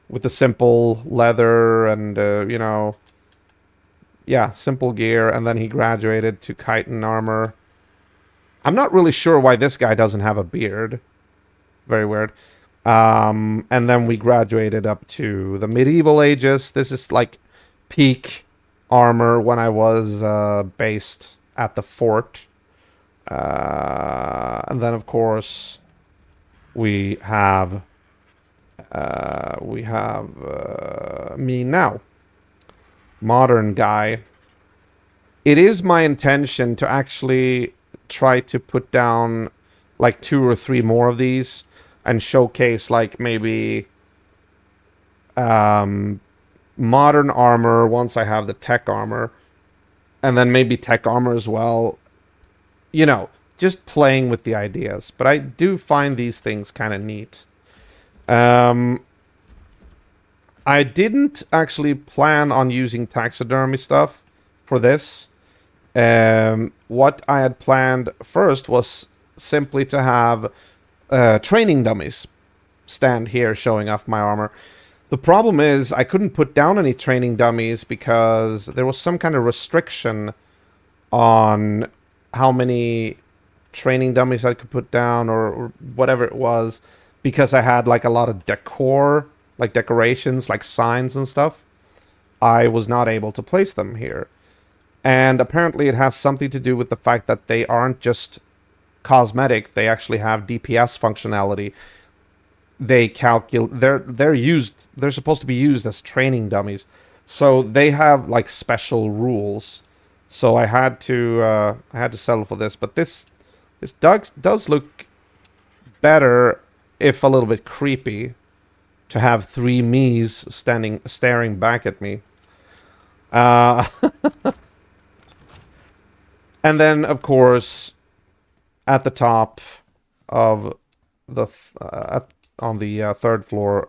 with the simple leather and, yeah, simple gear, and then he graduated to chitin armor. I'm not really sure why this guy doesn't have a beard. Very weird. And then we graduated up to the medieval ages. This is like peak armor when I was based at the fort. And then, of course, we have me now, modern guy. It is my intention to actually try to put down like 2 or 3 more of these and showcase like maybe modern armor once I have the tech armor, and then maybe tech armor as well. You know, just playing with the ideas. But I do find these things kind of neat. I didn't actually plan on using taxidermy stuff for this. What I had planned first was simply to have training dummies stand here showing off my armor. The problem is I couldn't put down any training dummies because there was some kind of restriction on how many training dummies I could put down or whatever it was, because I had like a lot of decor, like decorations, like signs and stuff. I was not able to place them here. And apparently it has something to do with the fact that they aren't just cosmetic, they actually have DPS functionality. They're supposed to be used as training dummies. So they have like special rules. So I had to settle for this, but this does look better, if a little bit creepy, to have 3 me's staring back at me. And then, of course, at the top of the on the 3rd floor,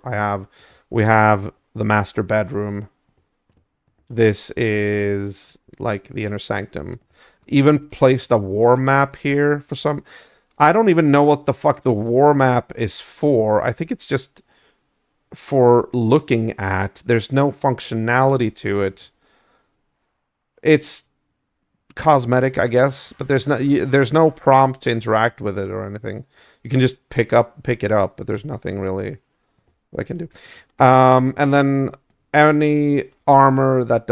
we have the master bedroom. This is like the inner sanctum. Even placed a war map here for some. I don't even know what the fuck the war map is for. I think it's just for looking at. There's no functionality to it. It's cosmetic, I guess, but there's no prompt to interact with it or anything. You can just pick it up, but there's nothing really I can do. And then any armor that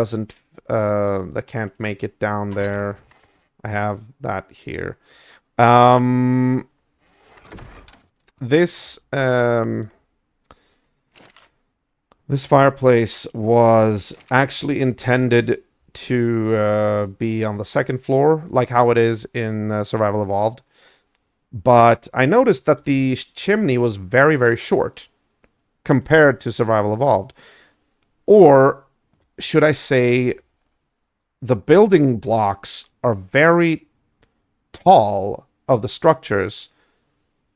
can't make it down there, I have that here. This fireplace was actually intended to be on the 2nd floor, like how it is in Survival Evolved. But I noticed that the chimney was very, very short compared to Survival Evolved. Or should I say, the building blocks are very tall of the structures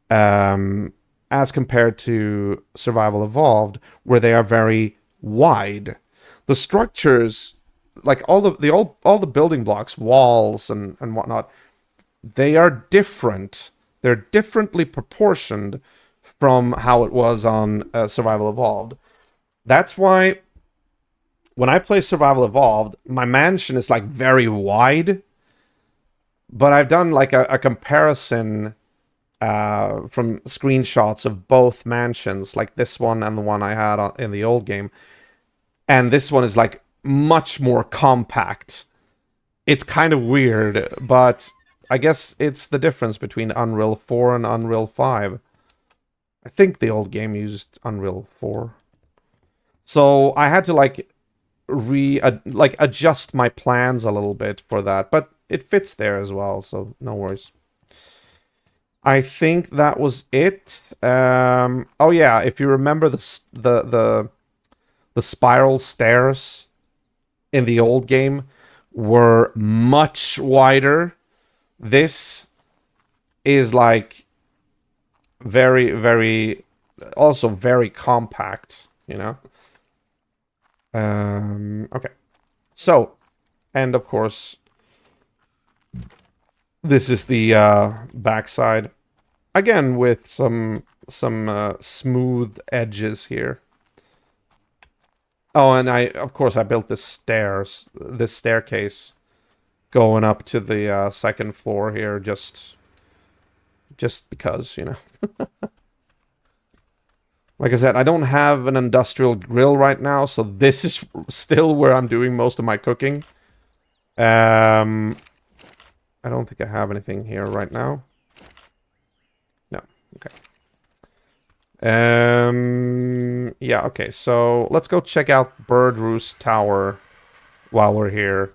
as compared to Survival Evolved, where they are very wide. The structures, like all the building blocks, walls and whatnot, they are different. They're differently proportioned from how it was on Survival Evolved. That's why when I play Survival Evolved, my mansion is like very wide. But I've done like a comparison from screenshots of both mansions, like this one and the one I had in the old game. And this one is like much more compact. It's kind of weird, but I guess it's the difference between Unreal 4 and Unreal 5. I think the old game used Unreal 4. So I had to like adjust my plans a little bit for that, but it fits there as well, so no worries. I think that was it. Oh yeah, if you remember the spiral stairs in the old game were much wider. This is like very, very, also very compact, you know? Okay. So, and of course, this is the backside. Again, with some smooth edges here. Oh, and of course, I built this staircase going up to the second floor here, just because, you know. Like I said, I don't have an industrial grill right now, so this is still where I'm doing most of my cooking. I don't think I have anything here right now. No, okay. Yeah, okay, so let's go check out Bird Roost Tower while we're here.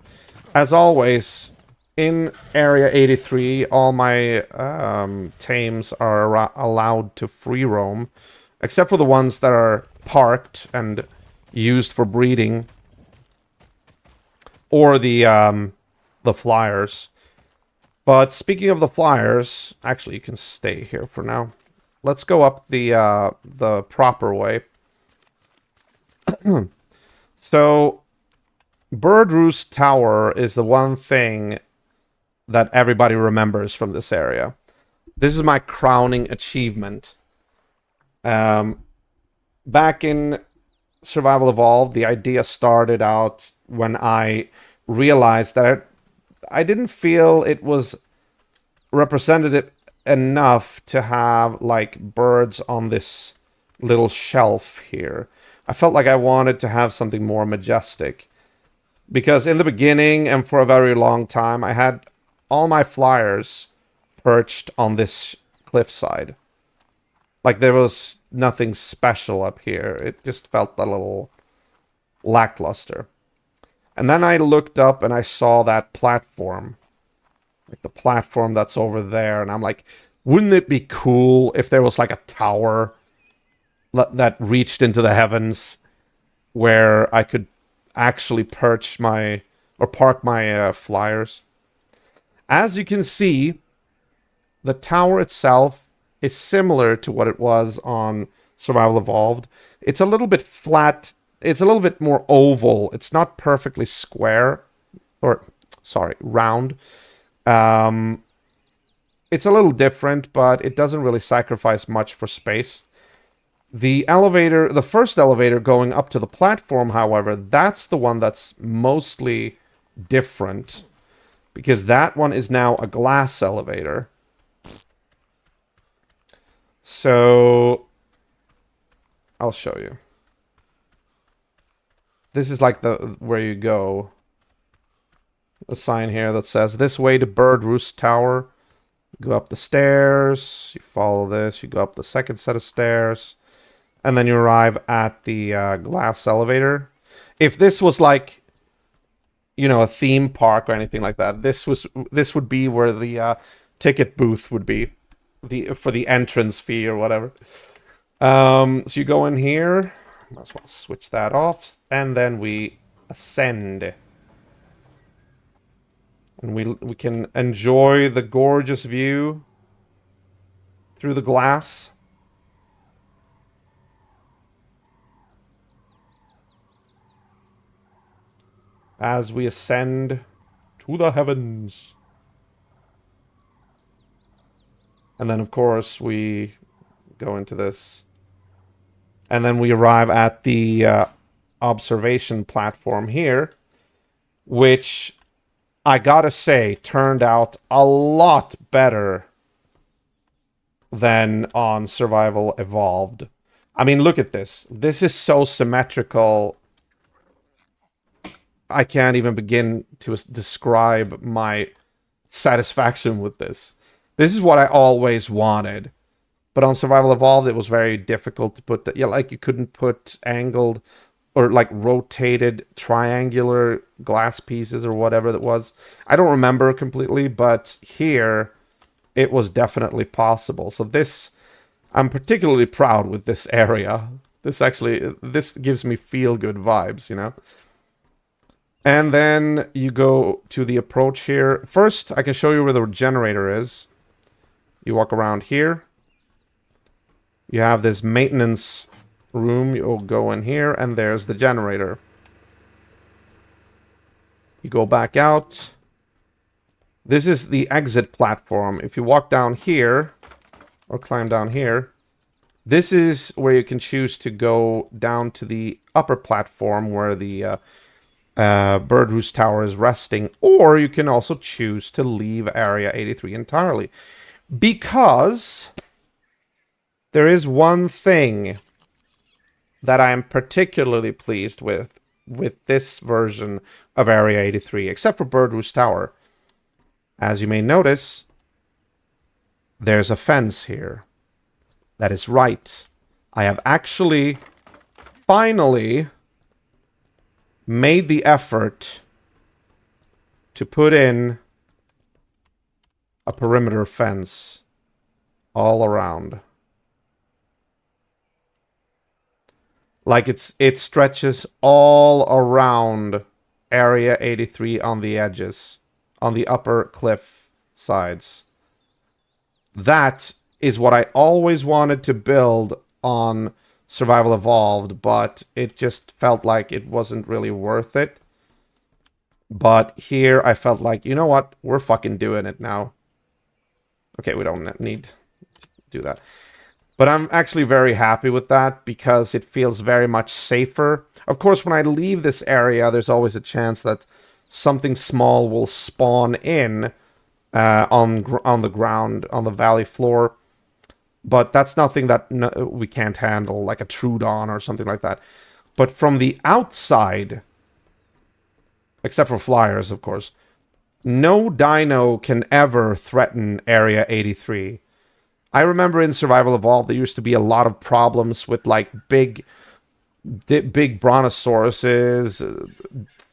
As always, in Area 83, all my tames are allowed to free roam, except for the ones that are parked and used for breeding, or the flyers. But speaking of the flyers, actually, you can stay here for now. Let's go up the proper way. So, Bird Roost Tower is the one thing that everybody remembers from this area. This is my crowning achievement. Back in Survival Evolved, the idea started out when I realized that I didn't feel it was representative enough to have, like, birds on this little shelf here. I felt like I wanted to have something more majestic. Because in the beginning, and for a very long time, I had all my flyers perched on this cliffside. Like, there was nothing special up here. It just felt a little lackluster. And then I looked up and I saw that platform. Like the platform that's over there. And I'm like, wouldn't it be cool if there was like a tower that reached into the heavens where I could actually perch my, or park my flyers? As you can see, the tower itself is similar to what it was on Survival Evolved. It's a little bit flat. It's a little bit more oval. It's not perfectly square. Or, sorry, round. It's a little different, but it doesn't really sacrifice much for space. The elevator, the first elevator going up to the platform, however, that's the one that's mostly different. Because that one is now a glass elevator. So, I'll show you. This is like where you go. A sign here that says, this way to Bird Roost Tower. You go up the stairs, you follow this, you go up the second set of stairs, and then you arrive at the glass elevator. If this was like, you know, a theme park or anything like that, this would be where the ticket booth would be, for the entrance fee or whatever. So you go in here, might as well switch that off, and then we ascend. And we can enjoy the gorgeous view through the glass. As we ascend to the heavens. And then, of course, we go into this. And then we arrive at the observation platform here, which, I gotta say, turned out a lot better than on Survival Evolved. I mean, look at this. This is so symmetrical. I can't even begin to describe my satisfaction with this. This is what I always wanted. But on Survival Evolved, it was very difficult to put... like, you couldn't put angled or, like, rotated triangular glass pieces or whatever that was. I don't remember completely, but here, it was definitely possible. So this... I'm particularly proud with this area. This gives me feel-good vibes, you know? And then you go to the approach here. First, I can show you where the generator is. You walk around here. You have this maintenance room. You'll go in here, and there's the generator. You go back out. This is the exit platform. If you walk down here, or climb down here. This is where you can choose to go down to the upper platform where the Bird Roost Tower is resting, or you can also choose to leave Area 83 entirely. Because there is one thing that I am particularly pleased with this version of Area 83, except for Bird Roost Tower. As you may notice, there's a fence here. That is right. I have actually finally made the effort to put in a perimeter fence all around. Like it stretches all around Area 83 on the edges, on the upper cliff sides. That is what I always wanted to build on Survival Evolved, but it just felt like it wasn't really worth it. But here I felt like, you know what? We're fucking doing it now. Okay, we don't need to do that. But I'm actually very happy with that because it feels very much safer. Of course, when I leave this area, there's always a chance that something small will spawn in on the ground, on the valley floor. But that's nothing that we can't handle, like a Trudon or something like that. But from the outside, except for flyers, of course, no dino can ever threaten Area 83. I remember in Survival Evolved, there used to be a lot of problems with, like, big brontosauruses,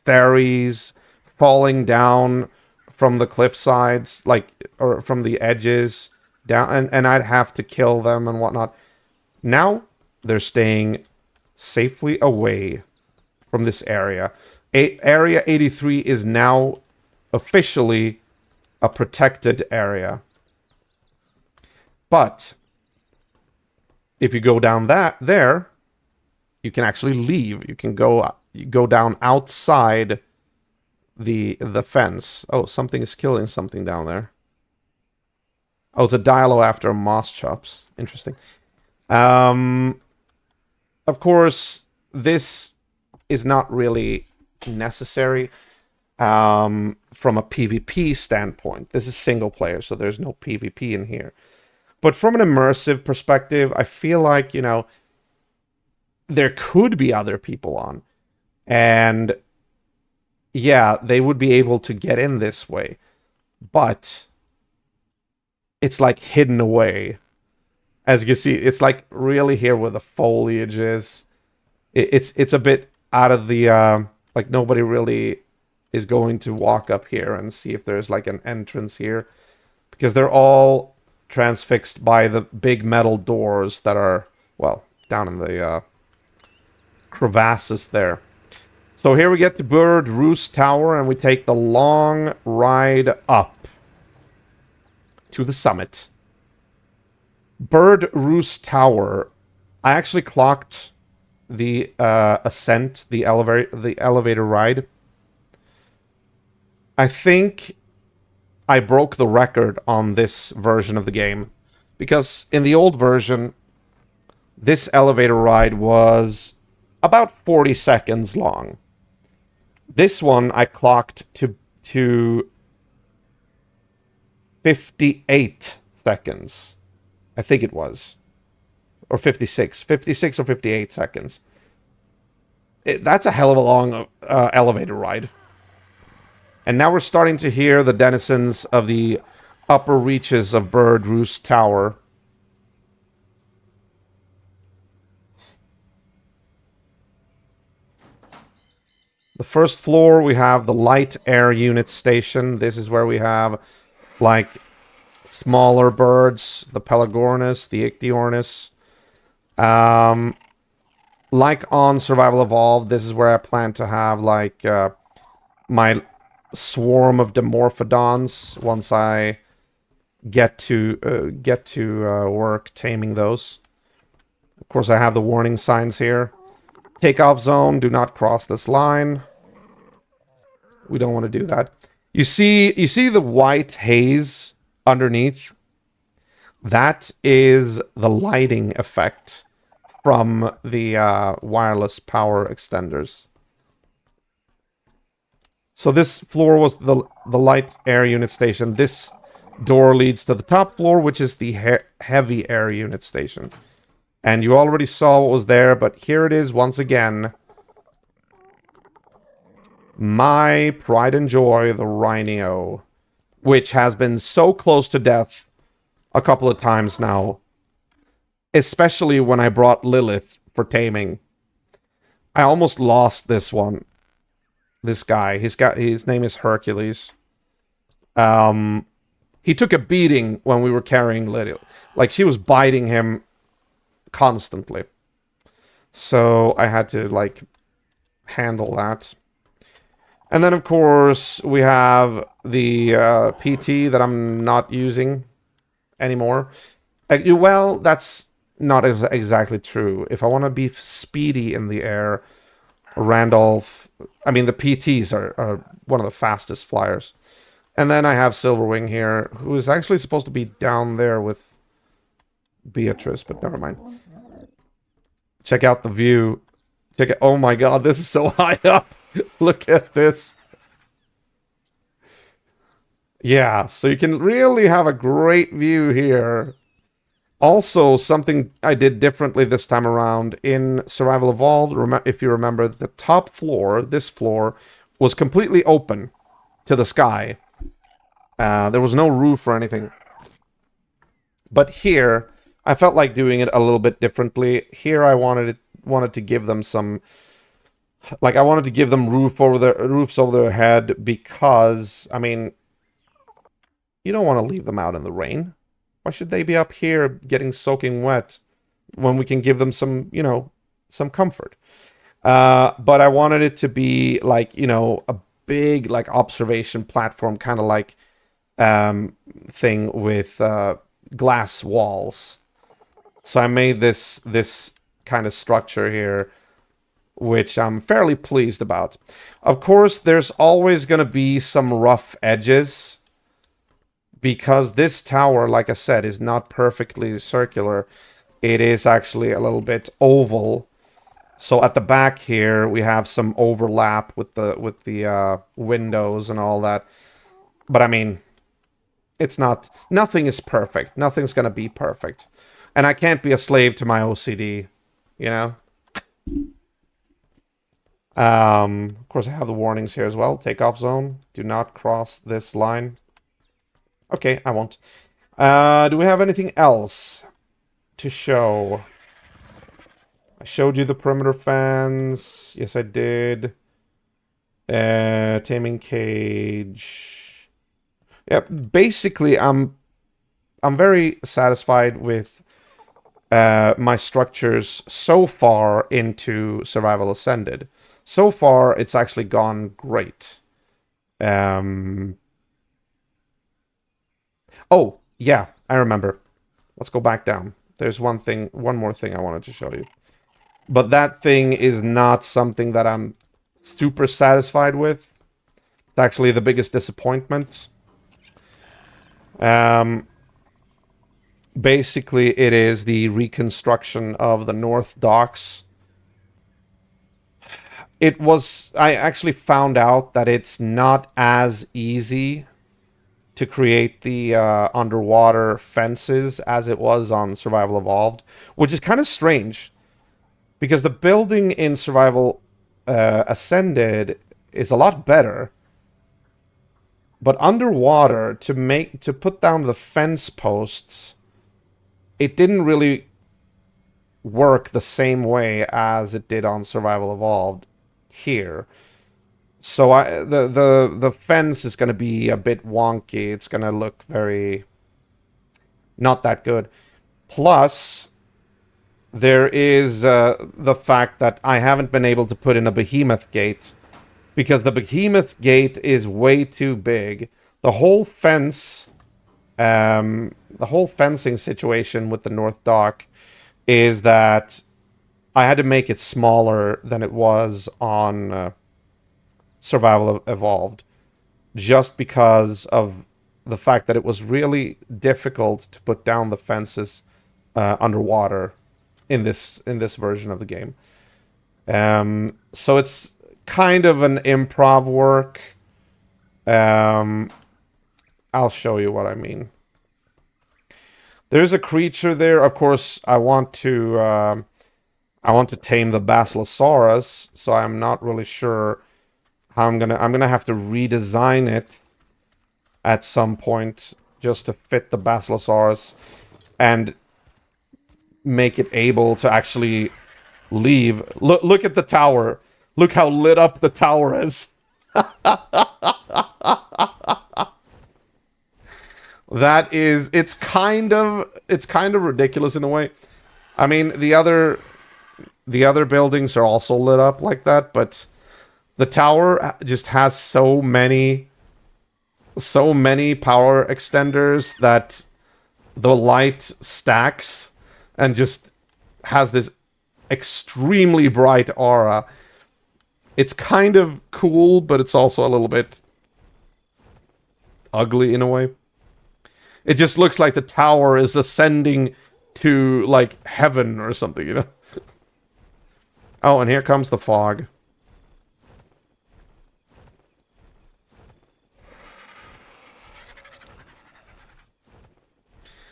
fairies falling down from the cliff sides, like, or from the edges down, and I'd have to kill them and whatnot. Now they're staying safely away from this area. Area 83 is now officially a protected area. But if you go down there, you can actually leave. You can go down outside the fence. Oh, something is killing something down there. Oh, it's a Dialo after Moss Chops. Interesting. Of course, this is not really necessary from a PvP standpoint. This is single player, so there's no PvP in here. But from an immersive perspective, I feel like, you know, there could be other people on. And yeah, they would be able to get in this way. But it's like hidden away. As you can see, it's like really here where the foliage is. It's a bit out of the, like nobody really is going to walk up here and see if there's like an entrance here. Because they're all transfixed by the big metal doors that are, well, down in the crevasses there. So here we get to Bird Roost Tower, and we take the long ride up to the summit. Bird Roost Tower, I actually clocked the ascent, the elevator ride. I think I broke the record on this version of the game, because in the old version, this elevator ride was about 40 seconds long. This one I clocked to 58 seconds. I think it was. Or 56 or 58 seconds. That's a hell of a long elevator ride. And now we're starting to hear the denizens of the upper reaches of Bird Roost Tower. The first floor, we have the light air unit station. This is where we have, like, smaller birds, the Pelagornis, the Ichthyornis. Like on Survival Evolved, this is where I plan to have, like, my swarm of Dimorphodons once I get to work taming those. Of course, I have the warning signs here. Takeoff zone, do not cross this line. We don't want to do that. You see the white haze underneath? That is the lighting effect from the wireless power extenders. So this floor was the light air unit station. This door leads to the top floor, which is the heavy air unit station. And you already saw what was there, but here it is once again. My pride and joy, the Rhino, which has been so close to death a couple of times now. Especially when I brought Lilith for taming. I almost lost this one. This guy. His name is Hercules. He took a beating when we were carrying Lilith. Like, she was biting him constantly. So I had to, like, handle that. And then, of course, we have the PT that I'm not using anymore. Well, that's not exactly true. If I want to be speedy in the air, Randolph... I mean, the PTs are one of the fastest flyers. And then I have Silverwing here, who is actually supposed to be down there with Beatrice, but never mind. Check out the view. Check it. Oh my god, this is so high up. Look at this. Yeah, so you can really have a great view here. Also, something I did differently this time around in Survival Evolved, if you remember, the top floor, this floor, was completely open to the sky. There was no roof or anything. But here, I felt like doing it a little bit differently. Here I wanted to give them some... Like, I wanted to give them roofs over their head because, I mean, you don't want to leave them out in the rain. Why should they be up here getting soaking wet when we can give them some, you know, some comfort? But I wanted it to be like, you know, a big, like, observation platform, kind of like thing with glass walls. So I made this kind of structure here, which I'm fairly pleased about. Of course, there's always going to be some rough edges, because this tower, like I said, is not perfectly circular. It is actually a little bit oval. So at the back here, we have some overlap with the windows and all that. But I mean, it's not... Nothing is perfect. Nothing's going to be perfect. And I can't be a slave to my OCD, you know? Of course, I have the warnings here as well. Takeoff zone. Do not cross this line. Okay, I won't. Do we have anything else to show? I showed you the perimeter fans. Yes, I did. Taming cage. Yeah, basically, I'm very satisfied with my structures so far into Survival Ascended. So far, it's actually gone great. Oh, yeah, I remember. Let's go back down. There's one more thing I wanted to show you. But that thing is not something that I'm super satisfied with. It's actually the biggest disappointment. Basically, it is the reconstruction of the North Docks. I actually found out that it's not as easy to create the underwater fences as it was on Survival Evolved, which is kind of strange, because the building in Survival Ascended is a lot better, but underwater, to put down the fence posts, it didn't really work the same way as it did on Survival Evolved here. So the fence is going to be a bit wonky. It's going to look very... not that good. Plus, there is the fact that I haven't been able to put in a behemoth gate, because the behemoth gate is way too big. The whole fence... the whole fencing situation with the North Dock is that I had to make it smaller than it was on... Survival Evolved, just because of the fact that it was really difficult to put down the fences underwater in this version of the game. So it's kind of an improv work. I'll show you what I mean. There's a creature there. Of course, I want to tame the Basilosaurus, so I'm not really sure how I'm gonna have to redesign it at some point just to fit the Basilosaurus and make it able to actually leave. Look at the tower. Look how lit up the tower is. That is, it's kind of ridiculous in a way. I mean, the other buildings are also lit up like that, but the tower just has so many power extenders that the light stacks and just has this extremely bright aura. It's kind of cool, but it's also a little bit ugly in a way. It just looks like the tower is ascending to, like, heaven or something, you know? Oh, and here comes the fog.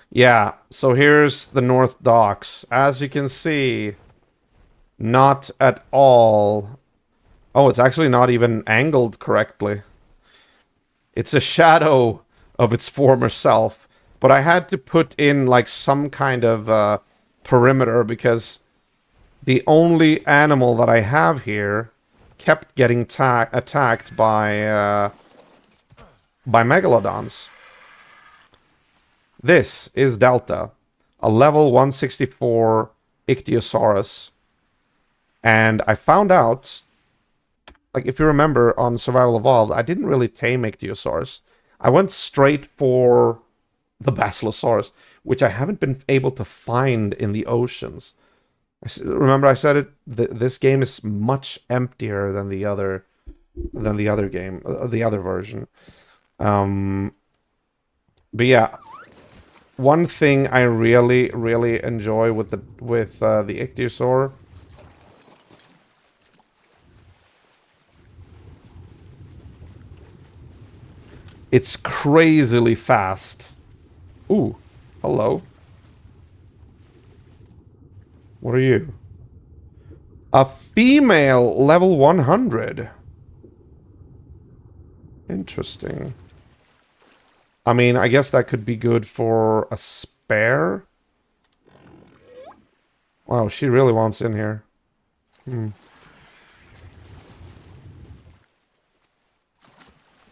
Yeah, so here's the North Docks. As you can see, not at all. Oh, it's actually not even angled correctly. It's a shadow of its former self. But I had to put in, like, some kind of perimeter because the only animal that I have here kept getting attacked by megalodons. This is Delta, a level 164 Ichthyosaurus. And I found out, like, if you remember on Survival Evolved, I didn't really tame Ichthyosaurus. I went straight for the Basilosaurus, which I haven't been able to find in the oceans. Remember I said it, this game is much emptier than the other game, the other version. But yeah, one thing I really enjoy with the Ichthyosaur, it's crazily fast. Ooh, hello. What are you? A female level 100. Interesting. I mean, I guess that could be good for a spare. Wow, she really wants in here.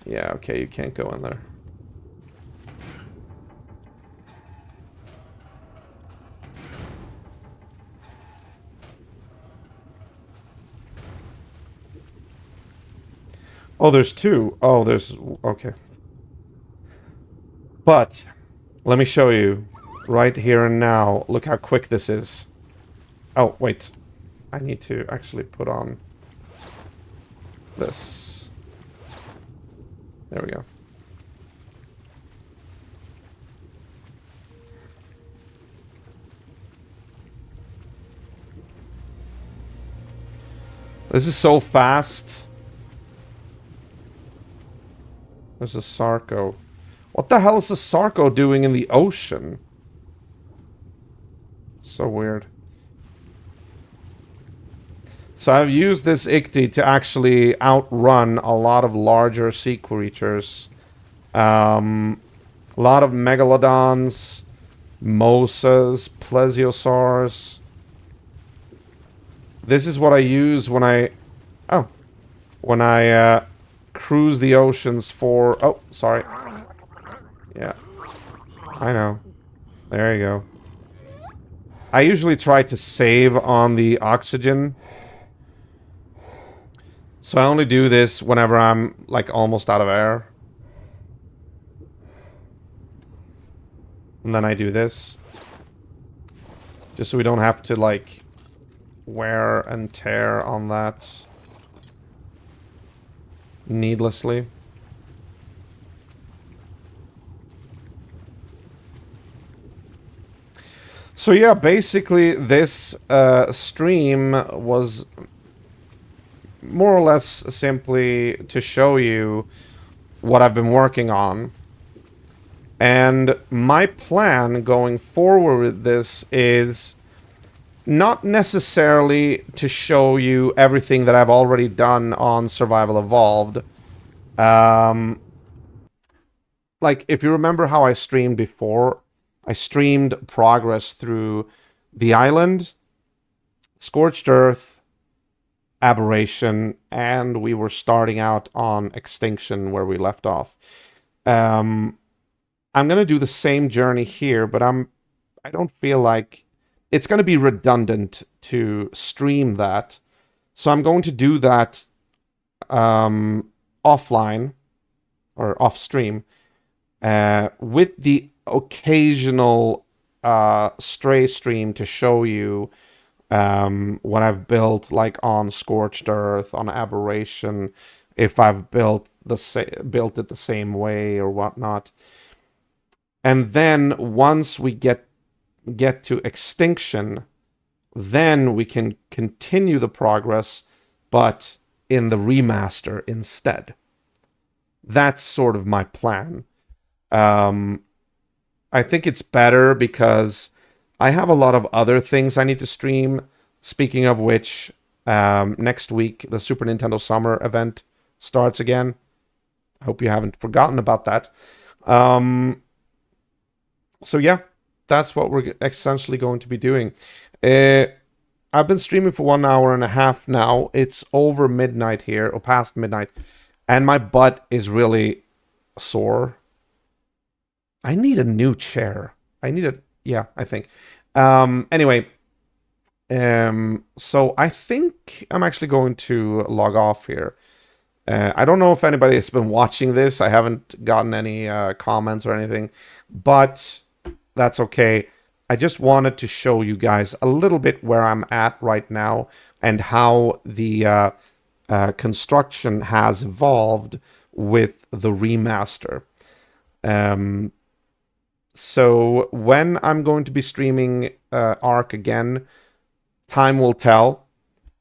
Yeah, okay, you can't go in there. Oh, there's two. Oh, there's... Okay. But, let me show you. Right here and now. Look how quick this is. Oh, wait. I need to actually put on this. There we go. This is so fast. There's a Sarco. What the hell is a Sarco doing in the ocean? So weird. So I've used this Ichthy to actually outrun a lot of larger sea creatures. A lot of megalodons, mosas, plesiosaurs. This is what I use when I... Oh. When I cruise the oceans for... Oh, sorry. Yeah. I know. There you go. I usually try to save on the oxygen. So I only do this whenever I'm, like, almost out of air. And then I do this. Just so we don't have to, like, wear and tear on that needlessly. So yeah, basically this stream was more or less simply to show you what I've been working on. And my plan going forward with this is not necessarily to show you everything that I've already done on Survival Evolved. Like, if you remember how I streamed before, I streamed progress through the island, Scorched Earth, Aberration, and we were starting out on Extinction where we left off. I'm gonna do the same journey here, but I don't feel like it's gonna be redundant to stream that. So I'm going to do that offline or off stream with the occasional stray stream to show you what I've built, like on Scorched Earth, on Aberration, if I've built it the same way or whatnot. And then once we get to Extinction, then we can continue the progress, but in the remaster instead. That's sort of my plan. I think it's better because I have a lot of other things I need to stream. Speaking of which, next week, the Super Nintendo Summer event starts again. I hope you haven't forgotten about that. So yeah, that's what we're essentially going to be doing. I've been streaming for 1 hour and a half now. It's over midnight here, or past midnight, and my butt is really sore. I need a new chair. Yeah, I think. Anyway, so I think I'm actually going to log off here. I don't know if anybody has been watching this. I haven't gotten any comments or anything, but that's okay. I just wanted to show you guys a little bit where I'm at right now and how the construction has evolved with the remaster. So when I'm going to be streaming ARK again, time will tell.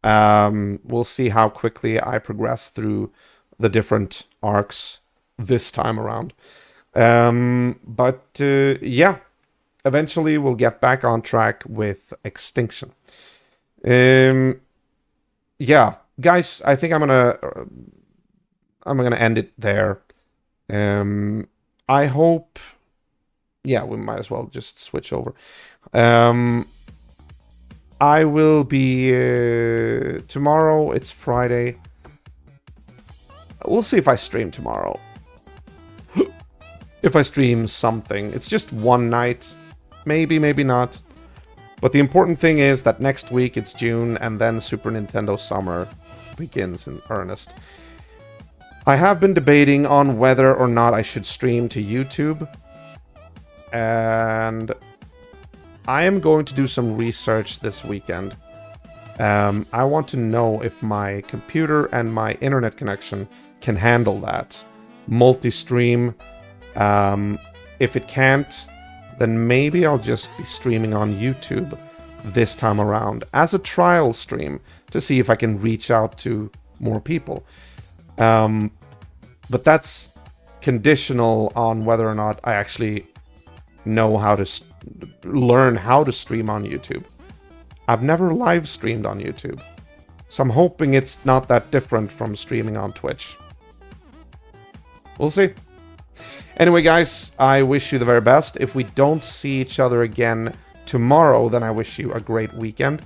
We'll see how quickly I progress through the different ARKs this time around. But yeah, eventually we'll get back on track with Extinction. Yeah, guys, I think I'm gonna end it there. I hope. Yeah, we might as well just switch over. I will be tomorrow. It's Friday. We'll see if I stream tomorrow. If I stream something. It's just one night. Maybe, maybe not. But the important thing is that next week it's June and then Super Nintendo Summer begins in earnest. I have been debating on whether or not I should stream to YouTube. And I am going to do some research this weekend. I want to know if my computer and my internet connection can handle that. Multi-stream. If it can't, then maybe I'll just be streaming on YouTube this time around as a trial stream to see if I can reach out to more people. But that's conditional on whether or not I actually know how to learn how to stream on YouTube. I've never live streamed on YouTube, so I'm hoping it's not that different from streaming on Twitch. We'll see. Anyway, guys, I wish you the very best. If we don't see each other again tomorrow, then I wish you a great weekend.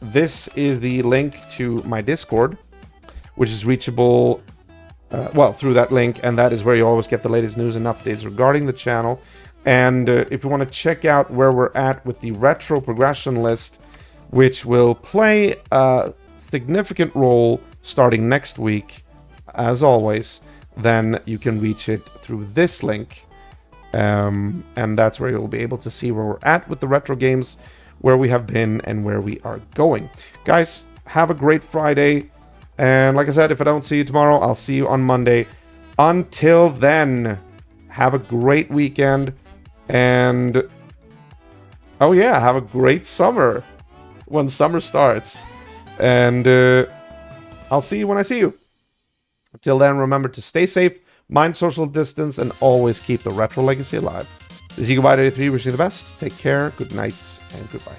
This is the link to my Discord, which is reachable through that link, and that is where you always get the latest news and updates regarding the channel. And if you want to check out where we're at with the retro progression list, which will play a significant role starting next week, as always, then you can reach it through this link. And that's where you'll be able to see where we're at with the retro games, where we have been, and where we are going. Guys, have a great Friday. And like I said, if I don't see you tomorrow, I'll see you on Monday. Until then, have a great weekend. And Oh yeah, have a great summer when summer starts. And I'll see you when I see you. Till then, remember to stay safe, mind social distance, and always keep the retro legacy alive. This is Eagle 83 wishing you the best. Take care, good night, and goodbye.